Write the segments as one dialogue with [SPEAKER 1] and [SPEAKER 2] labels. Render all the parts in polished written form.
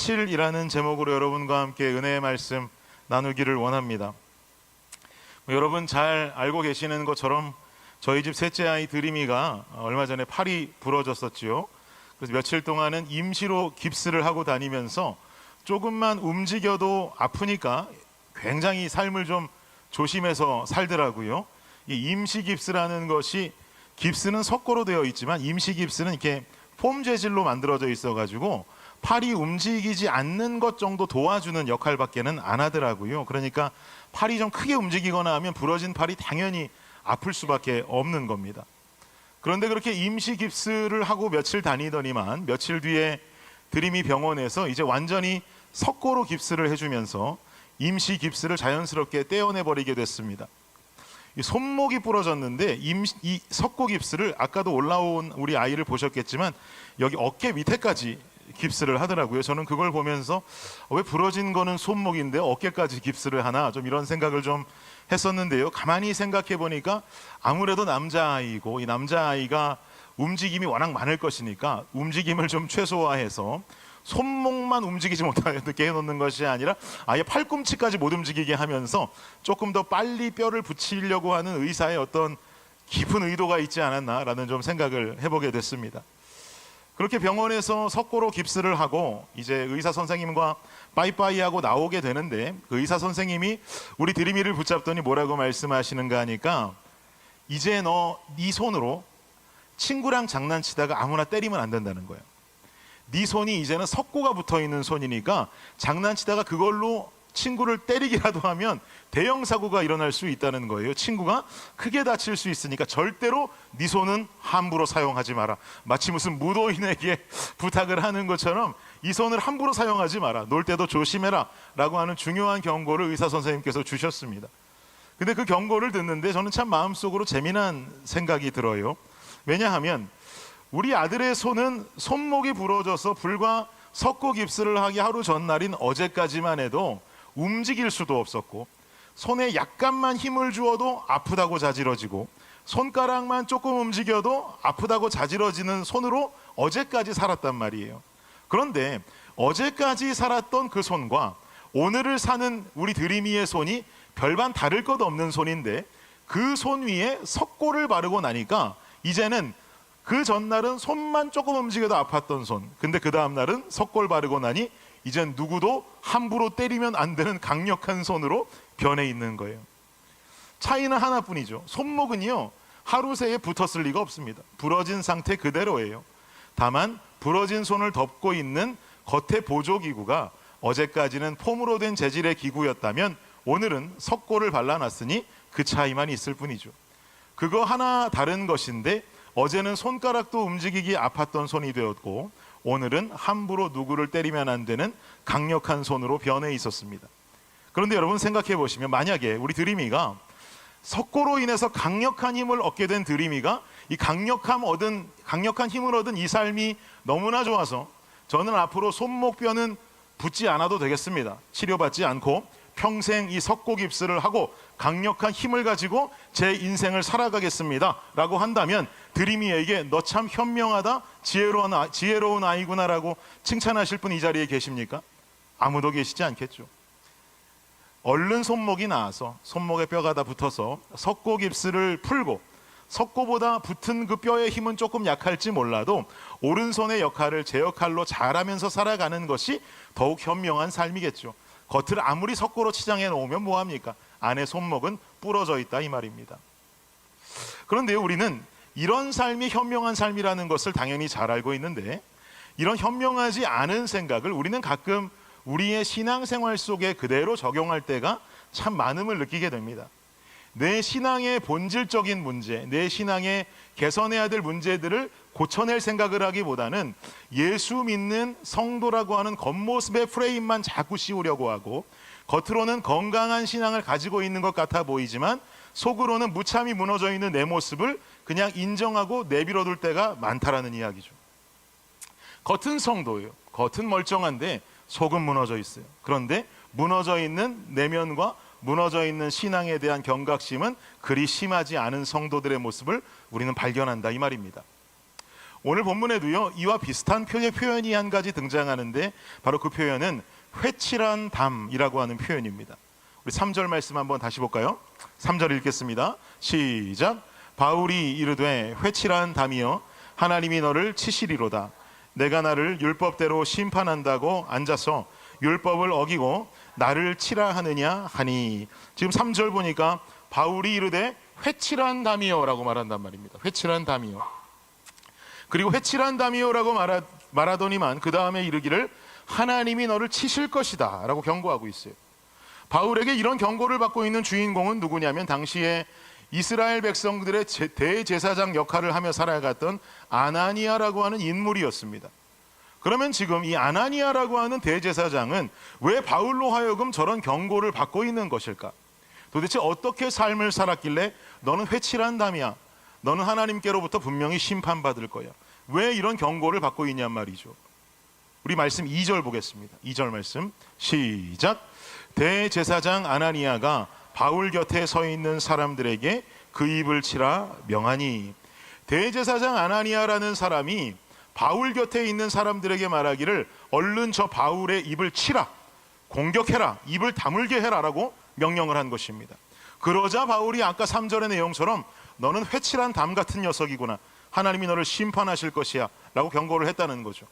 [SPEAKER 1] 며칠이라는 제목으로 여러분과 함께 은혜의 말씀 나누기를 원합니다. 여러분 잘 알고 계시는 것처럼 저희 집 셋째 아이 드림이가 얼마 전에 팔이 부러졌었지요. 그래서 며칠 동안은 임시로 깁스를 하고 다니면서 조금만 움직여도 아프니까 굉장히 삶을 좀 조심해서 살더라고요. 이 임시 깁스라는 것이, 깁스는 석고로 되어 있지만 임시 깁스는 이렇게 폼 재질로 만들어져 있어가지고 팔이 움직이지 않는 것 정도 도와주는 역할밖에는 안 하더라고요. 그러니까 팔이 좀 크게 움직이거나 하면 부러진 팔이 당연히 아플 수밖에 없는 겁니다. 그런데 그렇게 임시 깁스를 하고 며칠 다니더니만 며칠 뒤에 드림이 병원에서 이제 완전히 석고로 깁스를 해주면서 임시 깁스를 자연스럽게 떼어내버리게 됐습니다. 이 손목이 부러졌는데 이 석고 깁스를 아까도 올라온 우리 아이를 보셨겠지만 여기 어깨 밑에까지 깁스를 하더라고요. 저는 그걸 보면서 왜 부러진 거는 손목인데 어깨까지 깁스를 하나, 좀 이런 생각을 좀 했었는데요. 가만히 생각해 보니까 아무래도 남자아이고 이 남자아이가 움직임이 워낙 많을 것이니까 움직임을 좀 최소화해서 손목만 움직이지 못하게 해놓는 것이 아니라 아예 팔꿈치까지 못 움직이게 하면서 조금 더 빨리 뼈를 붙이려고 하는 의사의 어떤 깊은 의도가 있지 않았나라는 좀 생각을 해보게 됐습니다. 그렇게 병원에서 석고로 깁스를 하고 이제 의사 선생님과 빠이빠이 하고 나오게 되는데, 그 의사 선생님이 우리 드림이를 붙잡더니 뭐라고 말씀하시는가 하니까, 이제 너 네 손으로 친구랑 장난치다가 아무나 때리면 안 된다는 거예요. 네 손이 이제는 석고가 붙어있는 손이니까 장난치다가 그걸로 친구를 때리기라도 하면 대형 사고가 일어날 수 있다는 거예요. 친구가 크게 다칠 수 있으니까 절대로 네 손은 함부로 사용하지 마라. 마치 무슨 무도인에게 부탁을 하는 것처럼 이 손을 함부로 사용하지 마라. 놀 때도 조심해라 라고 하는 중요한 경고를 의사 선생님께서 주셨습니다. 근데 그 경고를 듣는데 저는 참 마음속으로 재미난 생각이 들어요. 왜냐하면 우리 아들의 손은 손목이 부러져서 불과 석고 깁스를 하기 하루 전날인 어제까지만 해도 움직일 수도 없었고, 손에 약간만 힘을 주어도 아프다고 자지러지고, 손가락만 조금 움직여도 아프다고 자지러지는 손으로 어제까지 살았단 말이에요. 그런데 어제까지 살았던 그 손과 오늘을 사는 우리 드림이의 손이 별반 다를 것 없는 손인데, 그 손 위에 석고를 바르고 나니까 이제는 그 전날은 손만 조금 움직여도 아팠던 손, 근데 그 다음날은 석고를 바르고 나니 이젠 누구도 함부로 때리면 안 되는 강력한 손으로 변해 있는 거예요. 차이는 하나뿐이죠. 손목은요, 하루 새에 붙었을 리가 없습니다. 부러진 상태 그대로예요. 다만 부러진 손을 덮고 있는 겉에 보조기구가 어제까지는 폼으로 된 재질의 기구였다면 오늘은 석고를 발라놨으니 그 차이만 있을 뿐이죠. 그거 하나 다른 것인데, 어제는 손가락도 움직이기 아팠던 손이 되었고 오늘은 함부로 누구를 때리면 안 되는 강력한 손으로 변해 있었습니다. 그런데 여러분 생각해 보시면, 만약에 우리 드림이가 석고로 인해서 강력한 힘을 얻게 된 드림이가 이 강력한 힘을 얻은 이 삶이 너무나 좋아서 저는 앞으로 손목뼈는 붙지 않아도 되겠습니다. 치료받지 않고 평생 이 석고 깁스를 하고 강력한 힘을 가지고 제 인생을 살아가겠습니다 라고 한다면, 드림이에게 너 참 현명하다, 지혜로운 아이구나 라고 칭찬하실 분 이 자리에 계십니까? 아무도 계시지 않겠죠. 얼른 손목이 나와서 손목에 뼈가 다 붙어서 석고 깁스를 풀고, 석고보다 붙은 그 뼈의 힘은 조금 약할지 몰라도 오른손의 역할을 제 역할로 잘하면서 살아가는 것이 더욱 현명한 삶이겠죠. 겉을 아무리 석고로 치장해 놓으면 뭐합니까? 안에 손목은 부러져 있다 이 말입니다. 그런데 우리는 이런 삶이 현명한 삶이라는 것을 당연히 잘 알고 있는데, 이런 현명하지 않은 생각을 우리는 가끔 우리의 신앙생활 속에 그대로 적용할 때가 참 많음을 느끼게 됩니다. 내 신앙의 본질적인 문제, 내 신앙의 개선해야 될 문제들을 고쳐낼 생각을 하기보다는 예수 믿는 성도라고 하는 겉모습의 프레임만 자꾸 씌우려고 하고, 겉으로는 건강한 신앙을 가지고 있는 것 같아 보이지만 속으로는 무참히 무너져 있는 내 모습을 그냥 인정하고 내버려둘 때가 많다라는 이야기죠. 겉은 성도예요. 겉은 멀쩡한데 속은 무너져 있어요. 그런데 무너져 있는 내면과 무너져 있는 신앙에 대한 경각심은 그리 심하지 않은 성도들의 모습을 우리는 발견한다 이 말입니다. 오늘 본문에도요, 이와 비슷한 표현이 한 가지 등장하는데 바로 그 표현은 회칠한 담이라고 하는 표현입니다. 우리 3절 말씀 한번 다시 볼까요? 3절 읽겠습니다. 시작. 바울이 이르되 회칠한 담이여 하나님이 너를 치시리로다. 내가 나를 율법대로 심판한다고 앉아서 율법을 어기고 나를 치라 하느냐 하니. 지금 3절 보니까 바울이 이르되 회칠한 담이여 라고 말한단 말입니다. 회칠한 담이여. 그리고 회칠한 담이여 라고 말하더니만 그 다음에 이르기를 하나님이 너를 치실 것이다 라고 경고하고 있어요. 바울에게 이런 경고를 받고 있는 주인공은 누구냐면 당시에 이스라엘 백성들의 대제사장 역할을 하며 살아갔던 아나니아라고 하는 인물이었습니다. 그러면 지금 이 아나니아라고 하는 대제사장은 왜 바울로 하여금 저런 경고를 받고 있는 것일까? 도대체 어떻게 삶을 살았길래 너는 회칠한 담이야, 너는 하나님께로부터 분명히 심판받을 거야, 왜 이런 경고를 받고 있냔 말이죠. 우리 말씀 2절 보겠습니다. 2절 말씀 시작. 대제사장 아나니아가 바울 곁에 서 있는 사람들에게 그 입을 치라 명하니. 대제사장 아나니아라는 사람이 바울 곁에 있는 사람들에게 말하기를 얼른 저 바울의 입을 치라, 공격해라, 입을 다물게 해라 라고 명령을 한 것입니다. 그러자 바울이 아까 3절의 내용처럼 너는 회칠한 담 같은 녀석이구나, 하나님이 너를 심판하실 것이야 라고 경고를 했다는 거죠.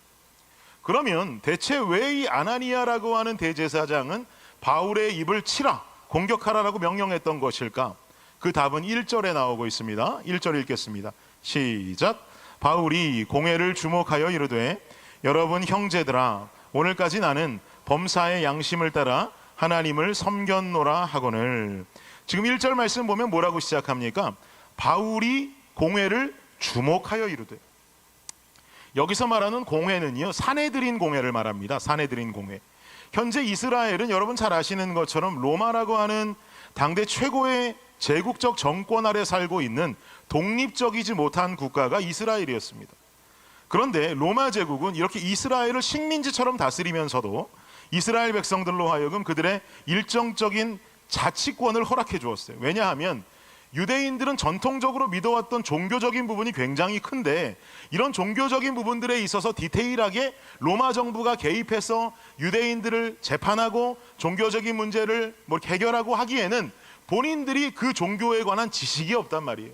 [SPEAKER 1] 그러면 대체 왜 이 아나니아라고 하는 대제사장은 바울의 입을 치라, 공격하라라고 명령했던 것일까? 그 답은 1절에 나오고 있습니다. 1절 읽겠습니다. 시작. 바울이 공회를 주목하여 이르되 여러분 형제들아, 오늘까지 나는 범사의 양심을 따라 하나님을 섬겼노라 하거늘. 지금 1절 말씀 보면 뭐라고 시작합니까? 바울이 공회를 주목하여 이르되. 여기서 말하는 공회는요, 산헤드린 공회를 말합니다. 산헤드린 공회. 현재 이스라엘은 여러분 잘 아시는 것처럼 로마라고 하는 당대 최고의 제국적 정권 아래 살고 있는 독립적이지 못한 국가가 이스라엘이었습니다. 그런데 로마 제국은 이렇게 이스라엘을 식민지처럼 다스리면서도 이스라엘 백성들로 하여금 그들의 일정적인 자치권을 허락해 주었어요. 왜냐하면 유대인들은 전통적으로 믿어왔던 종교적인 부분이 굉장히 큰데 이런 종교적인 부분들에 있어서 디테일하게 로마 정부가 개입해서 유대인들을 재판하고 종교적인 문제를 해결하고 하기에는 본인들이 그 종교에 관한 지식이 없단 말이에요.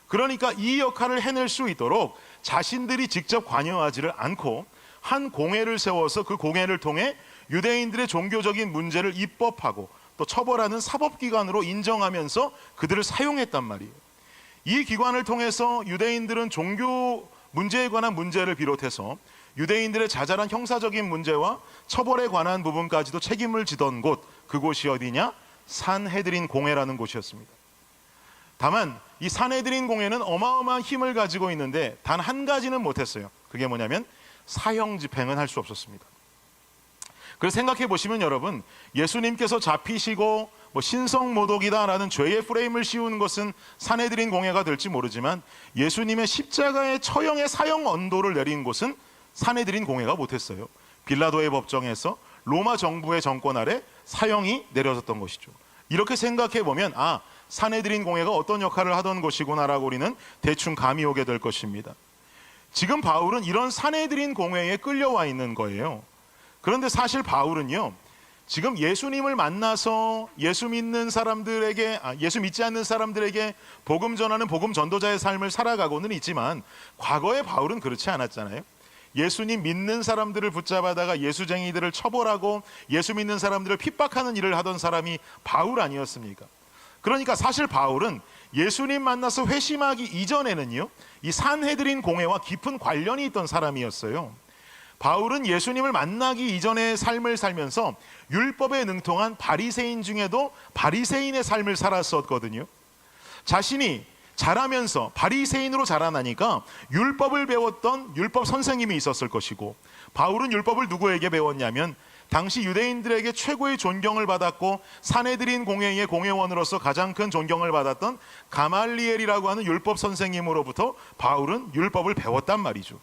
[SPEAKER 1] 그러니까 이 역할을 해낼 수 있도록 자신들이 직접 관여하지를 않고 한 공회를 세워서 그 공회를 통해 유대인들의 종교적인 문제를 입법하고 또 처벌하는 사법기관으로 인정하면서 그들을 사용했단 말이에요. 이 기관을 통해서 유대인들은 종교 문제에 관한 문제를 비롯해서 유대인들의 자잘한 형사적인 문제와 처벌에 관한 부분까지도 책임을 지던 곳, 그곳이 어디냐? 산헤드린 공회라는 곳이었습니다. 다만 이 산헤드린 공회는 어마어마한 힘을 가지고 있는데 단 한 가지는 못했어요. 그게 뭐냐면 사형 집행은 할 수 없었습니다. 그래서 생각해 보시면 여러분, 예수님께서 잡히시고 신성모독이다라는 죄의 프레임을 씌우는 것은 산헤드린 공회가 될지 모르지만 예수님의 십자가의 처형의 사형 언도를 내린 곳은 산헤드린 공회가 못했어요. 빌라도의 법정에서 로마 정부의 정권 아래 사형이 내려졌던 것이죠. 이렇게 생각해 보면 산헤드린 공회가 어떤 역할을 하던 것이구나라고 우리는 대충 감이 오게 될 것입니다. 지금 바울은 이런 산헤드린 공회에 끌려와 있는 거예요. 그런데 사실 바울은요, 지금 예수님을 만나서 예수 믿는 사람들에게, 예수 믿지 않는 사람들에게 복음 전하는 복음 전도자의 삶을 살아가고는 있지만 과거에 바울은 그렇지 않았잖아요. 예수님 믿는 사람들을 붙잡아다가 예수쟁이들을 처벌하고 예수 믿는 사람들을 핍박하는 일을 하던 사람이 바울 아니었습니까? 그러니까 사실 바울은 예수님 만나서 회심하기 이전에는요, 이 산헤드린 공회와 깊은 관련이 있던 사람이었어요. 바울은 예수님을 만나기 이전의 삶을 살면서 율법에 능통한 바리새인 중에도 바리새인의 삶을 살았었거든요. 자신이 자라면서 바리새인으로 자라나니까 율법을 배웠던 율법 선생님이 있었을 것이고, 바울은 율법을 누구에게 배웠냐면 당시 유대인들에게 최고의 존경을 받았고 산헤드린 공회의 공회원으로서 가장 큰 존경을 받았던 가말리엘이라고 하는 율법 선생님으로부터 바울은 율법을 배웠단 말이죠.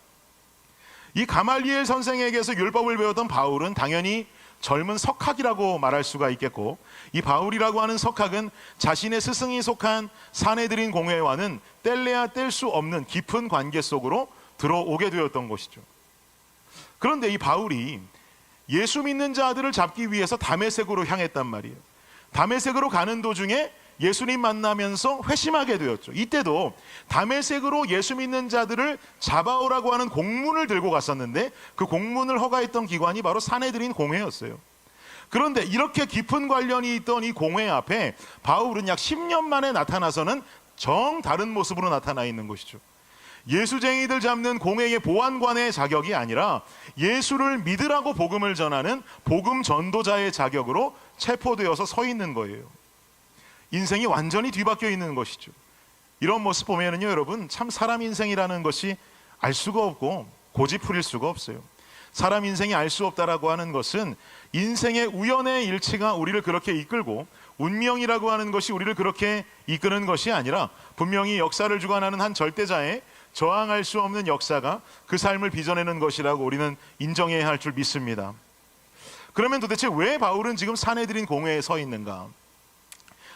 [SPEAKER 1] 이 가말리엘 선생에게서 율법을 배웠던 바울은 당연히 젊은 석학이라고 말할 수가 있겠고, 이 바울이라고 하는 석학은 자신의 스승이 속한 산헤드린 공회와는 뗄래야 뗄 수 없는 깊은 관계 속으로 들어오게 되었던 것이죠. 그런데 이 바울이 예수 믿는 자들을 잡기 위해서 다메섹으로 향했단 말이에요. 다메섹으로 가는 도중에 예수님 만나면서 회심하게 되었죠. 이때도 다메섹으로 예수 믿는 자들을 잡아오라고 하는 공문을 들고 갔었는데 그 공문을 허가했던 기관이 바로 산헤드린 공회였어요. 그런데 이렇게 깊은 관련이 있던 이 공회 앞에 바울은 약 10년 만에 나타나서는 정 다른 모습으로 나타나 있는 것이죠. 예수쟁이들 잡는 공회의 보안관의 자격이 아니라 예수를 믿으라고 복음을 전하는 복음 전도자의 자격으로 체포되어서 서 있는 거예요. 인생이 완전히 뒤바뀌어 있는 것이죠. 이런 모습 보면은요, 여러분, 참 사람 인생이라는 것이 알 수가 없고 고집부릴 수가 없어요. 사람 인생이 알 수 없다라고 하는 것은 인생의 우연의 일치가 우리를 그렇게 이끌고 운명이라고 하는 것이 우리를 그렇게 이끄는 것이 아니라 분명히 역사를 주관하는 한 절대자의 저항할 수 없는 역사가 그 삶을 빚어내는 것이라고 우리는 인정해야 할 줄 믿습니다. 그러면 도대체 왜 바울은 지금 산헤드린 공회에 서 있는가?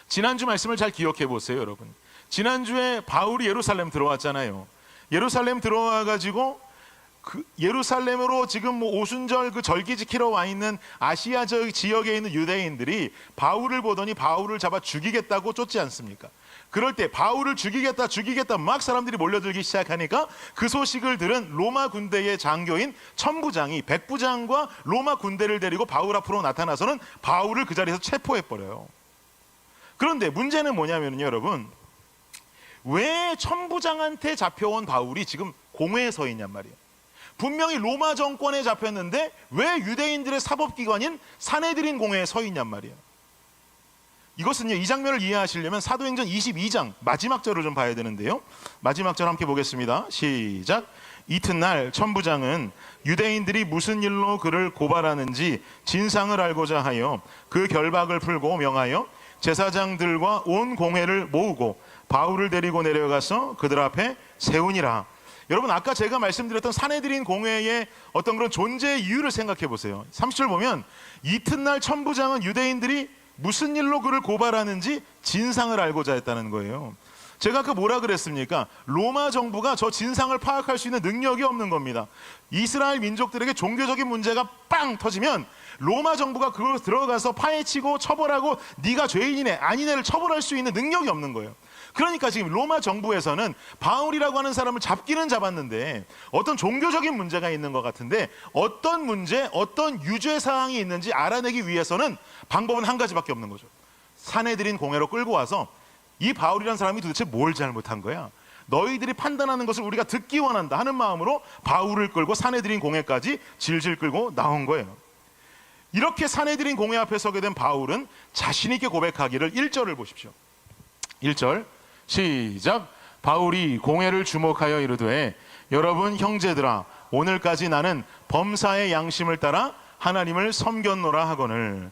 [SPEAKER 1] 지난주 말씀을 잘 기억해 보세요, 여러분. 지난주에 바울이 예루살렘 들어왔잖아요. 예루살렘 들어와 가지고 그 예루살렘으로 지금 오순절 그 절기 지키러 와 있는 아시아 지역에 있는 유대인들이 바울을 보더니 바울을 잡아 죽이겠다고 쫓지 않습니까? 그럴 때 바울을 죽이겠다 막 사람들이 몰려들기 시작하니까 그 소식을 들은 로마 군대의 장교인 천부장이 백부장과 로마 군대를 데리고 바울 앞으로 나타나서는 바울을 그 자리에서 체포해버려요. 그런데 문제는 뭐냐면요, 여러분, 왜 천부장한테 잡혀온 바울이 지금 공회에 서 있냔 말이에요. 분명히 로마 정권에 잡혔는데 왜 유대인들의 사법기관인 산헤드린 공회에 서 있냔 말이에요. 이것은요, 이 장면을 이해하시려면 사도행전 22장 마지막 절을 좀 봐야 되는데요. 마지막 절 함께 보겠습니다. 시작. 이튿날 천부장은 유대인들이 무슨 일로 그를 고발하는지 진상을 알고자 하여 그 결박을 풀고 명하여 제사장들과 온 공회를 모으고 바울을 데리고 내려가서 그들 앞에 세우니라. 여러분, 아까 제가 말씀드렸던 산헤드린 공회의 어떤 그런 존재의 이유를 생각해 보세요. 30절 보면 이튿날 천부장은 유대인들이 무슨 일로 그를 고발하는지 진상을 알고자 했다는 거예요. 제가 아까 뭐라 그랬습니까? 로마 정부가 저 진상을 파악할 수 있는 능력이 없는 겁니다. 이스라엘 민족들에게 종교적인 문제가 빵 터지면 로마 정부가 그걸 들어가서 파헤치고 처벌하고 네가 죄인이네 아니네를 처벌할 수 있는 능력이 없는 거예요. 그러니까 지금 로마 정부에서는 바울이라고 하는 사람을 잡기는 잡았는데 어떤 종교적인 문제가 있는 것 같은데 어떤 문제, 어떤 유죄 사항이 있는지 알아내기 위해서는 방법은 한 가지밖에 없는 거죠. 산헤드린 공회로 끌고 와서 이 바울이라는 사람이 도대체 뭘 잘못한 거야? 너희들이 판단하는 것을 우리가 듣기 원한다 하는 마음으로 바울을 끌고 산헤드린 공회까지 질질 끌고 나온 거예요. 이렇게 산헤드린 공회 앞에 서게 된 바울은 자신 있게 고백하기를 1절을 보십시오. 1절 시작. 바울이 공회를 주목하여 이르되 여러분 형제들아 오늘까지 나는 범사의 양심을 따라 하나님을 섬겼노라 하거늘.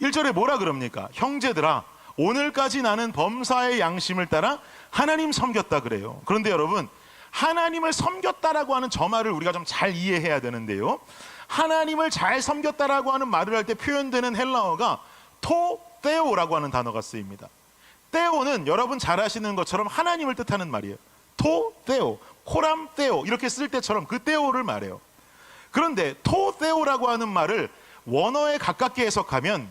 [SPEAKER 1] 1절에 뭐라 그럽니까? 형제들아 오늘까지 나는 범사의 양심을 따라 하나님 섬겼다 그래요. 그런데 여러분, 하나님을 섬겼다라고 하는 저 말을 우리가 좀 잘 이해해야 되는데요, 하나님을 잘 섬겼다라고 하는 말을 할 때 표현되는 헬라어가 토테오라고 하는 단어가 쓰입니다. 테오는 여러분 잘 아시는 것처럼 하나님을 뜻하는 말이에요. 토테오, 코람테오 이렇게 쓸 때처럼 그 테오를 말해요. 그런데 토테오라고 하는 말을 원어에 가깝게 해석하면,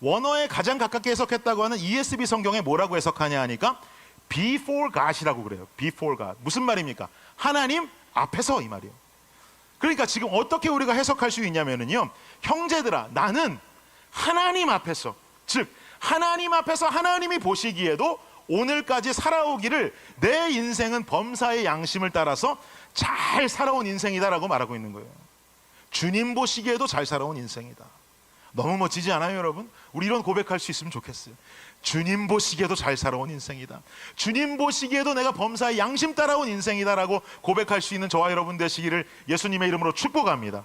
[SPEAKER 1] 원어에 가장 가깝게 해석했다고 하는 ESV 성경에 뭐라고 해석하냐 하니까 before God이라고 그래요. before God. 무슨 말입니까? 하나님 앞에서 이 말이에요. 그러니까 지금 어떻게 우리가 해석할 수 있냐면요, 형제들아 나는 하나님 앞에서, 즉 하나님 앞에서 하나님이 보시기에도 오늘까지 살아오기를 내 인생은 범사의 양심을 따라서 잘 살아온 인생이다라고 말하고 있는 거예요. 주님 보시기에도 잘 살아온 인생이다. 너무 멋지지 않아요, 여러분? 우리 이런 고백할 수 있으면 좋겠어요. 주님 보시기에도 잘 살아온 인생이다. 주님 보시기에도 내가 범사의 양심 따라온 인생이다라고 고백할 수 있는 저와 여러분 되시기를 예수님의 이름으로 축복합니다.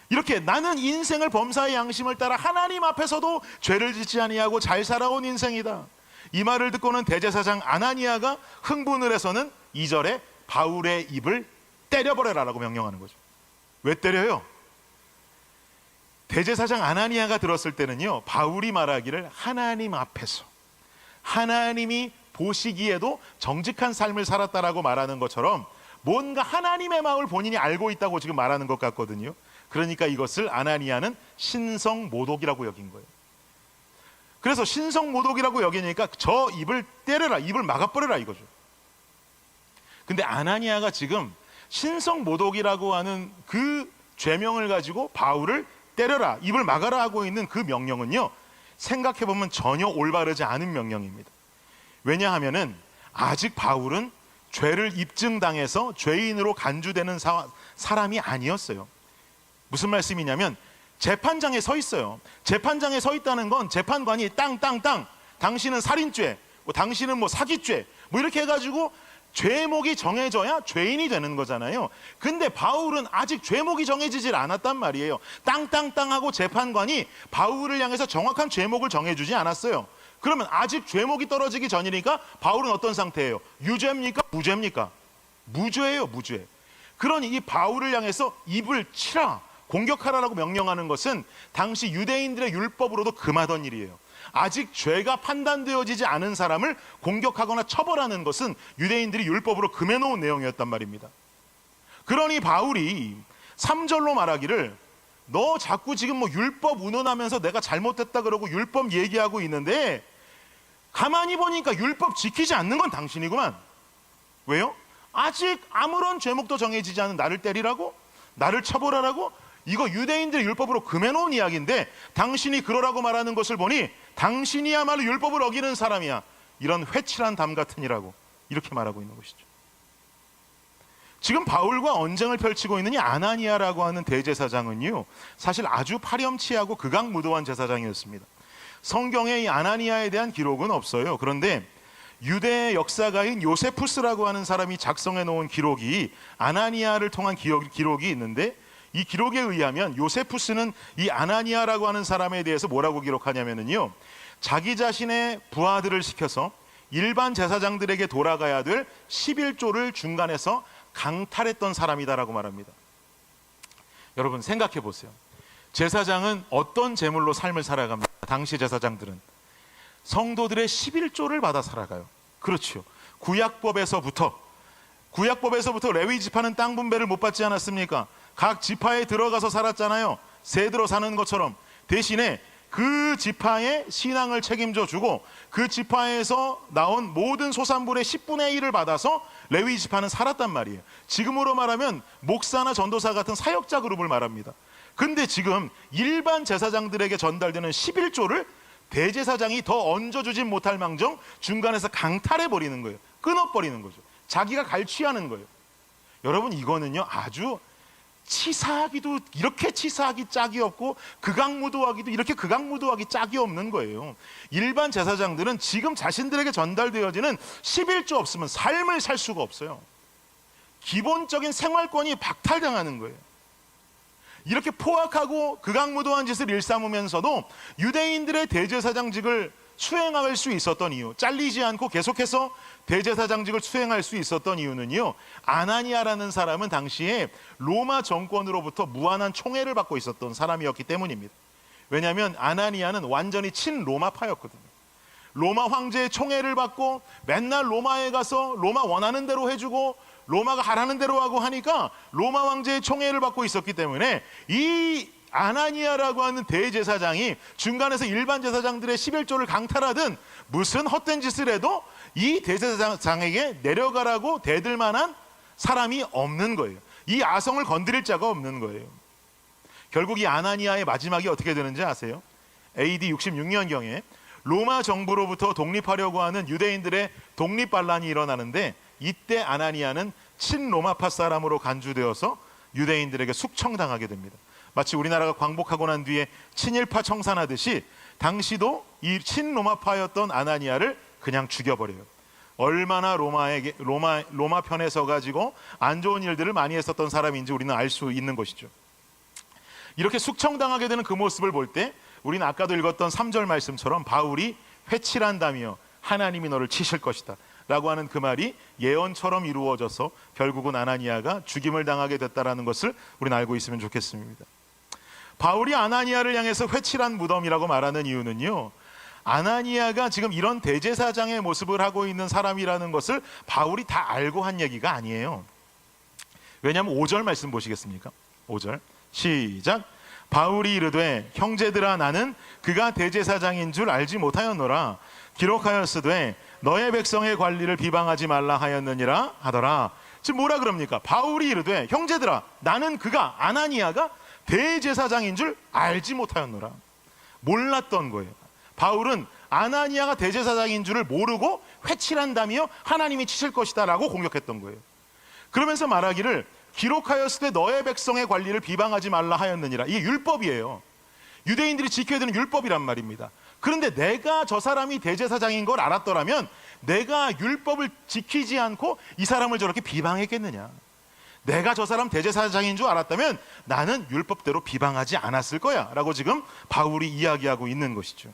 [SPEAKER 1] 이렇게 나는 인생을 범사의 양심을 따라 하나님 앞에서도 죄를 짓지 아니하고 잘 살아온 인생이다. 이 말을 듣고는 대제사장 아나니아가 흥분을 해서는 2절에 바울의 입을 때려버려라라고 명령하는 거죠. 왜 때려요? 대제사장 아나니아가 들었을 때는요, 바울이 말하기를 하나님 앞에서 하나님이 보시기에도 정직한 삶을 살았다라고 말하는 것처럼 뭔가 하나님의 마음을 본인이 알고 있다고 지금 말하는 것 같거든요. 그러니까 이것을 아나니아는 신성모독이라고 여긴 거예요. 그래서 신성모독이라고 여기니까 저 입을 때려라, 입을 막아버려라 이거죠. 근데 아나니아가 지금 신성모독이라고 하는 그 죄명을 가지고 바울을 때려라, 입을 막아라 하고 있는 그 명령은요, 생각해보면 전혀 올바르지 않은 명령입니다. 왜냐하면은 아직 바울은 죄를 입증당해서 죄인으로 간주되는 사람이 아니었어요. 무슨 말씀이냐면 재판장에 서 있어요. 재판장에 서 있다는 건 재판관이 땅땅땅 당신은 살인죄, 당신은 뭐 사기죄 뭐 이렇게 해가지고 죄목이 정해져야 죄인이 되는 거잖아요. 근데 바울은 아직 죄목이 정해지질 않았단 말이에요. 땅땅땅 하고 재판관이 바울을 향해서 정확한 죄목을 정해주지 않았어요. 그러면 아직 죄목이 떨어지기 전이니까 바울은 어떤 상태예요? 유죄입니까? 무죄입니까? 무죄예요, 무죄. 그러니 이 바울을 향해서 입을 치라, 공격하라라고 명령하는 것은 당시 유대인들의 율법으로도 금하던 일이에요. 아직 죄가 판단되어지지 않은 사람을 공격하거나 처벌하는 것은 유대인들이 율법으로 금해놓은 내용이었단 말입니다. 그러니 바울이 3절로 말하기를 너 자꾸 지금 뭐 율법 운운하면서 내가 잘못됐다 그러고 율법 얘기하고 있는데 가만히 보니까 율법 지키지 않는 건 당신이구만. 왜요? 아직 아무런 죄목도 정해지지 않은 나를 때리라고? 나를 처벌하라고? 이거 유대인들의 율법으로 금해놓은 이야기인데 당신이 그러라고 말하는 것을 보니 당신이야말로 율법을 어기는 사람이야. 이런 회칠한 담 같으니라고 이렇게 말하고 있는 것이죠. 지금 바울과 언쟁을 펼치고 있는 이 아나니아라고 하는 대제사장은요, 사실 아주 파렴치하고 극악무도한 제사장이었습니다. 성경에 이 아나니아에 대한 기록은 없어요. 그런데 유대 역사가인 요세푸스라고 하는 사람이 작성해 놓은 기록이 아나니아를 통한 기록이 있는데, 이 기록에 의하면 요세푸스는 이 아나니아라고 하는 사람에 대해서 뭐라고 기록하냐면요, 자기 자신의 부하들을 시켜서 일반 제사장들에게 돌아가야 될 11조를 중간에서 강탈했던 사람이다라고 말합니다. 여러분 생각해 보세요. 제사장은 어떤 제물로 삶을 살아갑니까? 당시 제사장들은 성도들의 11조를 받아 살아가요. 그렇죠. 구약법에서부터 레위 지파는 땅 분배를 못 받지 않았습니까? 각 지파에 들어가서 살았잖아요. 세드로 사는 것처럼. 대신에 그 지파의 신앙을 책임져 주고 그 지파에서 나온 모든 소산물의 10분의 1을 받아서 레위 지파는 살았단 말이에요. 지금으로 말하면 목사나 전도사 같은 사역자 그룹을 말합니다. 근데 지금 일반 제사장들에게 전달되는 11조를 대제사장이 더 얹어주진 못할 망정 중간에서 강탈해버리는 거예요. 끊어버리는 거죠. 자기가 갈취하는 거예요. 여러분 이거는요, 아주 치사하기도 이렇게 치사하기 짝이 없고 극악무도하기도 이렇게 극악무도하기 짝이 없는 거예요. 일반 제사장들은 지금 자신들에게 전달되어지는 11조 없으면 삶을 살 수가 없어요. 기본적인 생활권이 박탈당하는 거예요. 이렇게 포악하고 극악무도한 짓을 일삼으면서도 유대인들의 대제사장직을 수행할 수 있었던 이유, 잘리지 않고 계속해서 대제사장직을 수행할 수 있었던 이유는요, 아나니아라는 사람은 당시에 로마 정권으로부터 무한한 총애를 받고 있었던 사람이었기 때문입니다. 왜냐하면 아나니아는 완전히 친로마파였거든요. 로마 황제의 총애를 받고 맨날 로마에 가서 로마 원하는 대로 해주고 로마가 하라는 대로 하고 하니까 로마 황제의 총애를 받고 있었기 때문에 이 아나니아라고 하는 대제사장이 중간에서 일반 제사장들의 11조를 강탈하든 무슨 헛된 짓을 해도 이 대제사장에게 내려가라고 대들 만한 사람이 없는 거예요. 이 아성을 건드릴 자가 없는 거예요. 결국 이 아나니아의 마지막이 어떻게 되는지 아세요? AD 66년경에 로마 정부로부터 독립하려고 하는 유대인들의 독립반란이 일어나는데, 이때 아나니아는 친로마파 사람으로 간주되어서 유대인들에게 숙청당하게 됩니다. 마치 우리나라가 광복하고 난 뒤에 친일파 청산하듯이 당시도 이 친로마파였던 아나니아를 그냥 죽여버려요. 얼마나 로마 편에 서가지고 안 좋은 일들을 많이 했었던 사람인지 우리는 알 수 있는 것이죠. 이렇게 숙청당하게 되는 그 모습을 볼 때 우리는 아까도 읽었던 3절 말씀처럼 바울이 회칠한다며 하나님이 너를 치실 것이다 라고 하는 그 말이 예언처럼 이루어져서 결국은 아나니아가 죽임을 당하게 됐다는 것을 우리는 알고 있으면 좋겠습니다. 바울이 아나니아를 향해서 회칠한 무덤이라고 말하는 이유는요, 아나니아가 지금 이런 대제사장의 모습을 하고 있는 사람이라는 것을 바울이 다 알고 한 얘기가 아니에요. 왜냐하면 5절 말씀 보시겠습니까? 5절 시작. 바울이 이르되 형제들아 나는 그가 대제사장인 줄 알지 못하였노라. 기록하였으되 너의 백성의 관리를 비방하지 말라 하였느니라 하더라. 지금 뭐라 그럽니까? 바울이 이르되 형제들아 나는 그가 아나니아가 대제사장인 줄 알지 못하였노라. 몰랐던 거예요. 바울은 아나니아가 대제사장인 줄을 모르고 회칠한다며 하나님이 치실 것이다 라고 공격했던 거예요. 그러면서 말하기를 기록하였을 때 너의 백성의 관리를 비방하지 말라 하였느니라. 이게 율법이에요. 유대인들이 지켜야 되는 율법이란 말입니다. 그런데 내가 저 사람이 대제사장인 걸 알았더라면 내가 율법을 지키지 않고 이 사람을 저렇게 비방했겠느냐. 내가 저 사람 대제사장인 줄 알았다면 나는 율법대로 비방하지 않았을 거야 라고 지금 바울이 이야기하고 있는 것이죠.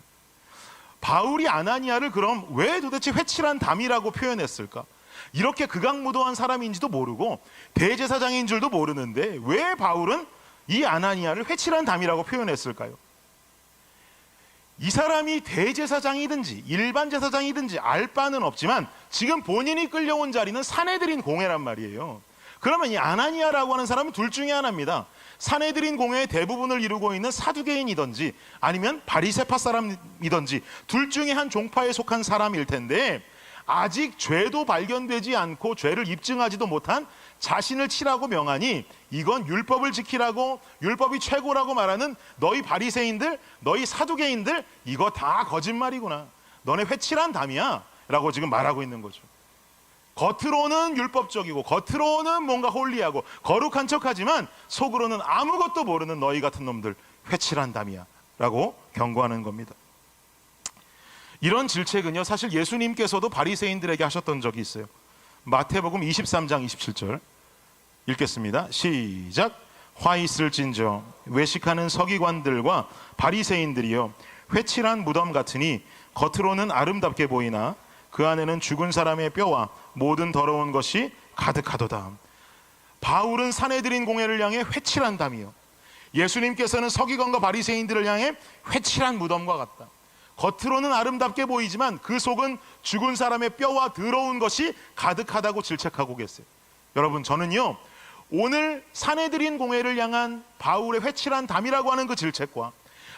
[SPEAKER 1] 바울이 아나니아를 그럼 왜 도대체 회칠한 담이라고 표현했을까? 이렇게 극악무도한 사람인지도 모르고 대제사장인 줄도 모르는데 왜 바울은 이 아나니아를 회칠한 담이라고 표현했을까요? 이 사람이 대제사장이든지 일반 제사장이든지 알 바는 없지만 지금 본인이 끌려온 자리는 사내들인 공회란 말이에요. 그러면 이 아나니아라고 하는 사람은 둘 중에 하나입니다. 사내들인 공회의 대부분을 이루고 있는 사두개인이든지 아니면 바리새파 사람이든지 둘 중에 한 종파에 속한 사람일 텐데 아직 죄도 발견되지 않고 죄를 입증하지도 못한 자신을 치라고 명하니 이건 율법을 지키라고 율법이 최고라고 말하는 너희 바리새인들, 너희 사두개인들 이거 다 거짓말이구나. 너네 회칠한 담이야 라고 지금 말하고 있는 거죠. 겉으로는 율법적이고 겉으로는 뭔가 홀리하고 거룩한 척하지만 속으로는 아무것도 모르는 너희 같은 놈들 회칠한 담이야 라고 경고하는 겁니다. 이런 질책은요 사실 예수님께서도 바리새인들에게 하셨던 적이 있어요. 마태복음 23장 27절 읽겠습니다. 시작. 화 있을진저 외식하는 서기관들과 바리새인들이여 회칠한 무덤 같으니 겉으로는 아름답게 보이나 그 안에는 죽은 사람의 뼈와 모든 더러운 것이 가득하도다. 바울은 사내들인 공회를 향해 회칠한 담이요, 예수님께서는 서기관과 바리새인들을 향해 회칠한 무덤과 같다. 겉으로는 아름답게 보이지만 그 속은 죽은 사람의 뼈와 더러운 것이 가득하다고 질책하고 계세요. 여러분, 저는요 오늘 사내들인 공회를 향한 바울의 회칠한 담이라고 하는 그 질책과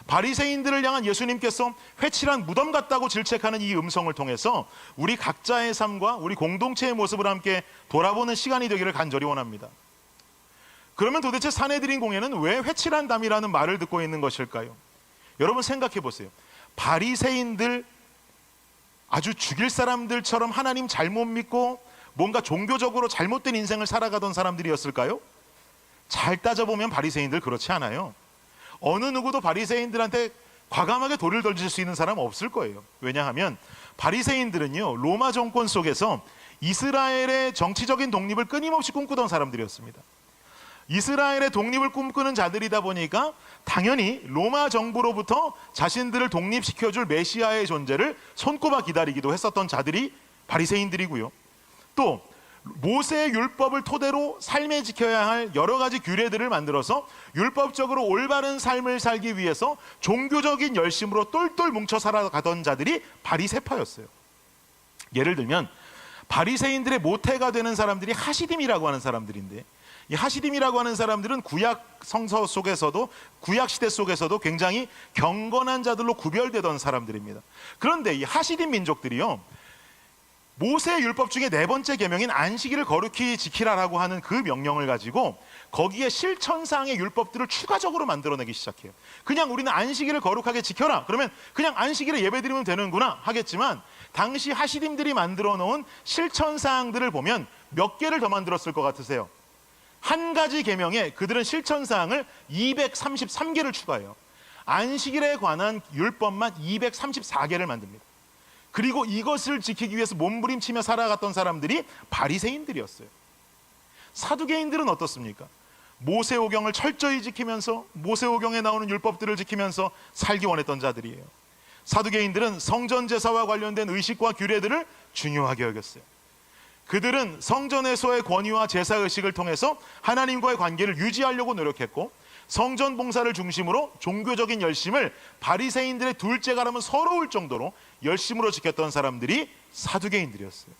[SPEAKER 1] 바리새인들을 향한 예수님께서 회칠한 무덤 같다고 질책하는 이 음성을 통해서 우리 각자의 삶과 우리 공동체의 모습을 함께 돌아보는 시간이 되기를 간절히 원합니다. 그러면 도대체 사내들인 공회는 왜 회칠한 담이라는 말을 듣고 있는 것일까요? 여러분 생각해 보세요. 바리새인들, 아주 죽일 사람들처럼 하나님 잘못 믿고 뭔가 종교적으로 잘못된 인생을 살아가던 사람들이었을까요? 잘 따져보면 바리새인들 그렇지 않아요. 어느 누구도 바리새인들한테 과감하게 돌을 던질 수 있는 사람은 없을 거예요. 왜냐하면 바리새인들은요 로마 정권 속에서 이스라엘의 정치적인 독립을 끊임없이 꿈꾸던 사람들이었습니다. 이스라엘의 독립을 꿈꾸는 자들이다 보니까 당연히 로마 정부로부터 자신들을 독립시켜줄 메시아의 존재를 손꼽아 기다리기도 했었던 자들이 바리새인들이고요. 또 모세의 율법을 토대로 삶에 지켜야 할 여러 가지 규례들을 만들어서 율법적으로 올바른 삶을 살기 위해서 종교적인 열심으로 똘똘 뭉쳐 살아가던 자들이 바리새파였어요. 예를 들면 바리새인들의 모태가 되는 사람들이 하시딤이라고 하는 사람들인데, 이 하시딤이라고 하는 사람들은 구약 성서 속에서도 구약 시대 속에서도 굉장히 경건한 자들로 구별되던 사람들입니다. 그런데 이 하시딤 민족들이요 모세의 율법 중에 네 번째 계명인 안식일을 거룩히 지키라라고 하는 그 명령을 가지고 거기에 실천상의 율법들을 추가적으로 만들어내기 시작해요. 그냥 우리는 안식일을 거룩하게 지켜라, 그러면 그냥 안식일에 예배드리면 되는구나 하겠지만 당시 하시딤들이 만들어 놓은 실천사항들을 보면 몇 개를 더 만들었을 것 같으세요? 한 가지 계명에 그들은 실천사항을 233개를 추가해요. 안식일에 관한 율법만 234개를 만듭니다. 그리고 이것을 지키기 위해서 몸부림치며 살아갔던 사람들이 바리새인들이었어요. 사두개인들은 어떻습니까? 모세오경을 철저히 지키면서 모세오경에 나오는 율법들을 지키면서 살기 원했던 자들이에요. 사두개인들은 성전 제사와 관련된 의식과 규례들을 중요하게 여겼어요. 그들은 성전에서의 권위와 제사 의식을 통해서 하나님과의 관계를 유지하려고 노력했고, 성전 봉사를 중심으로 종교적인 열심을 바리새인들의 둘째가라면 서러울 정도로 열심으로 지켰던 사람들이 사두개인들이었어요.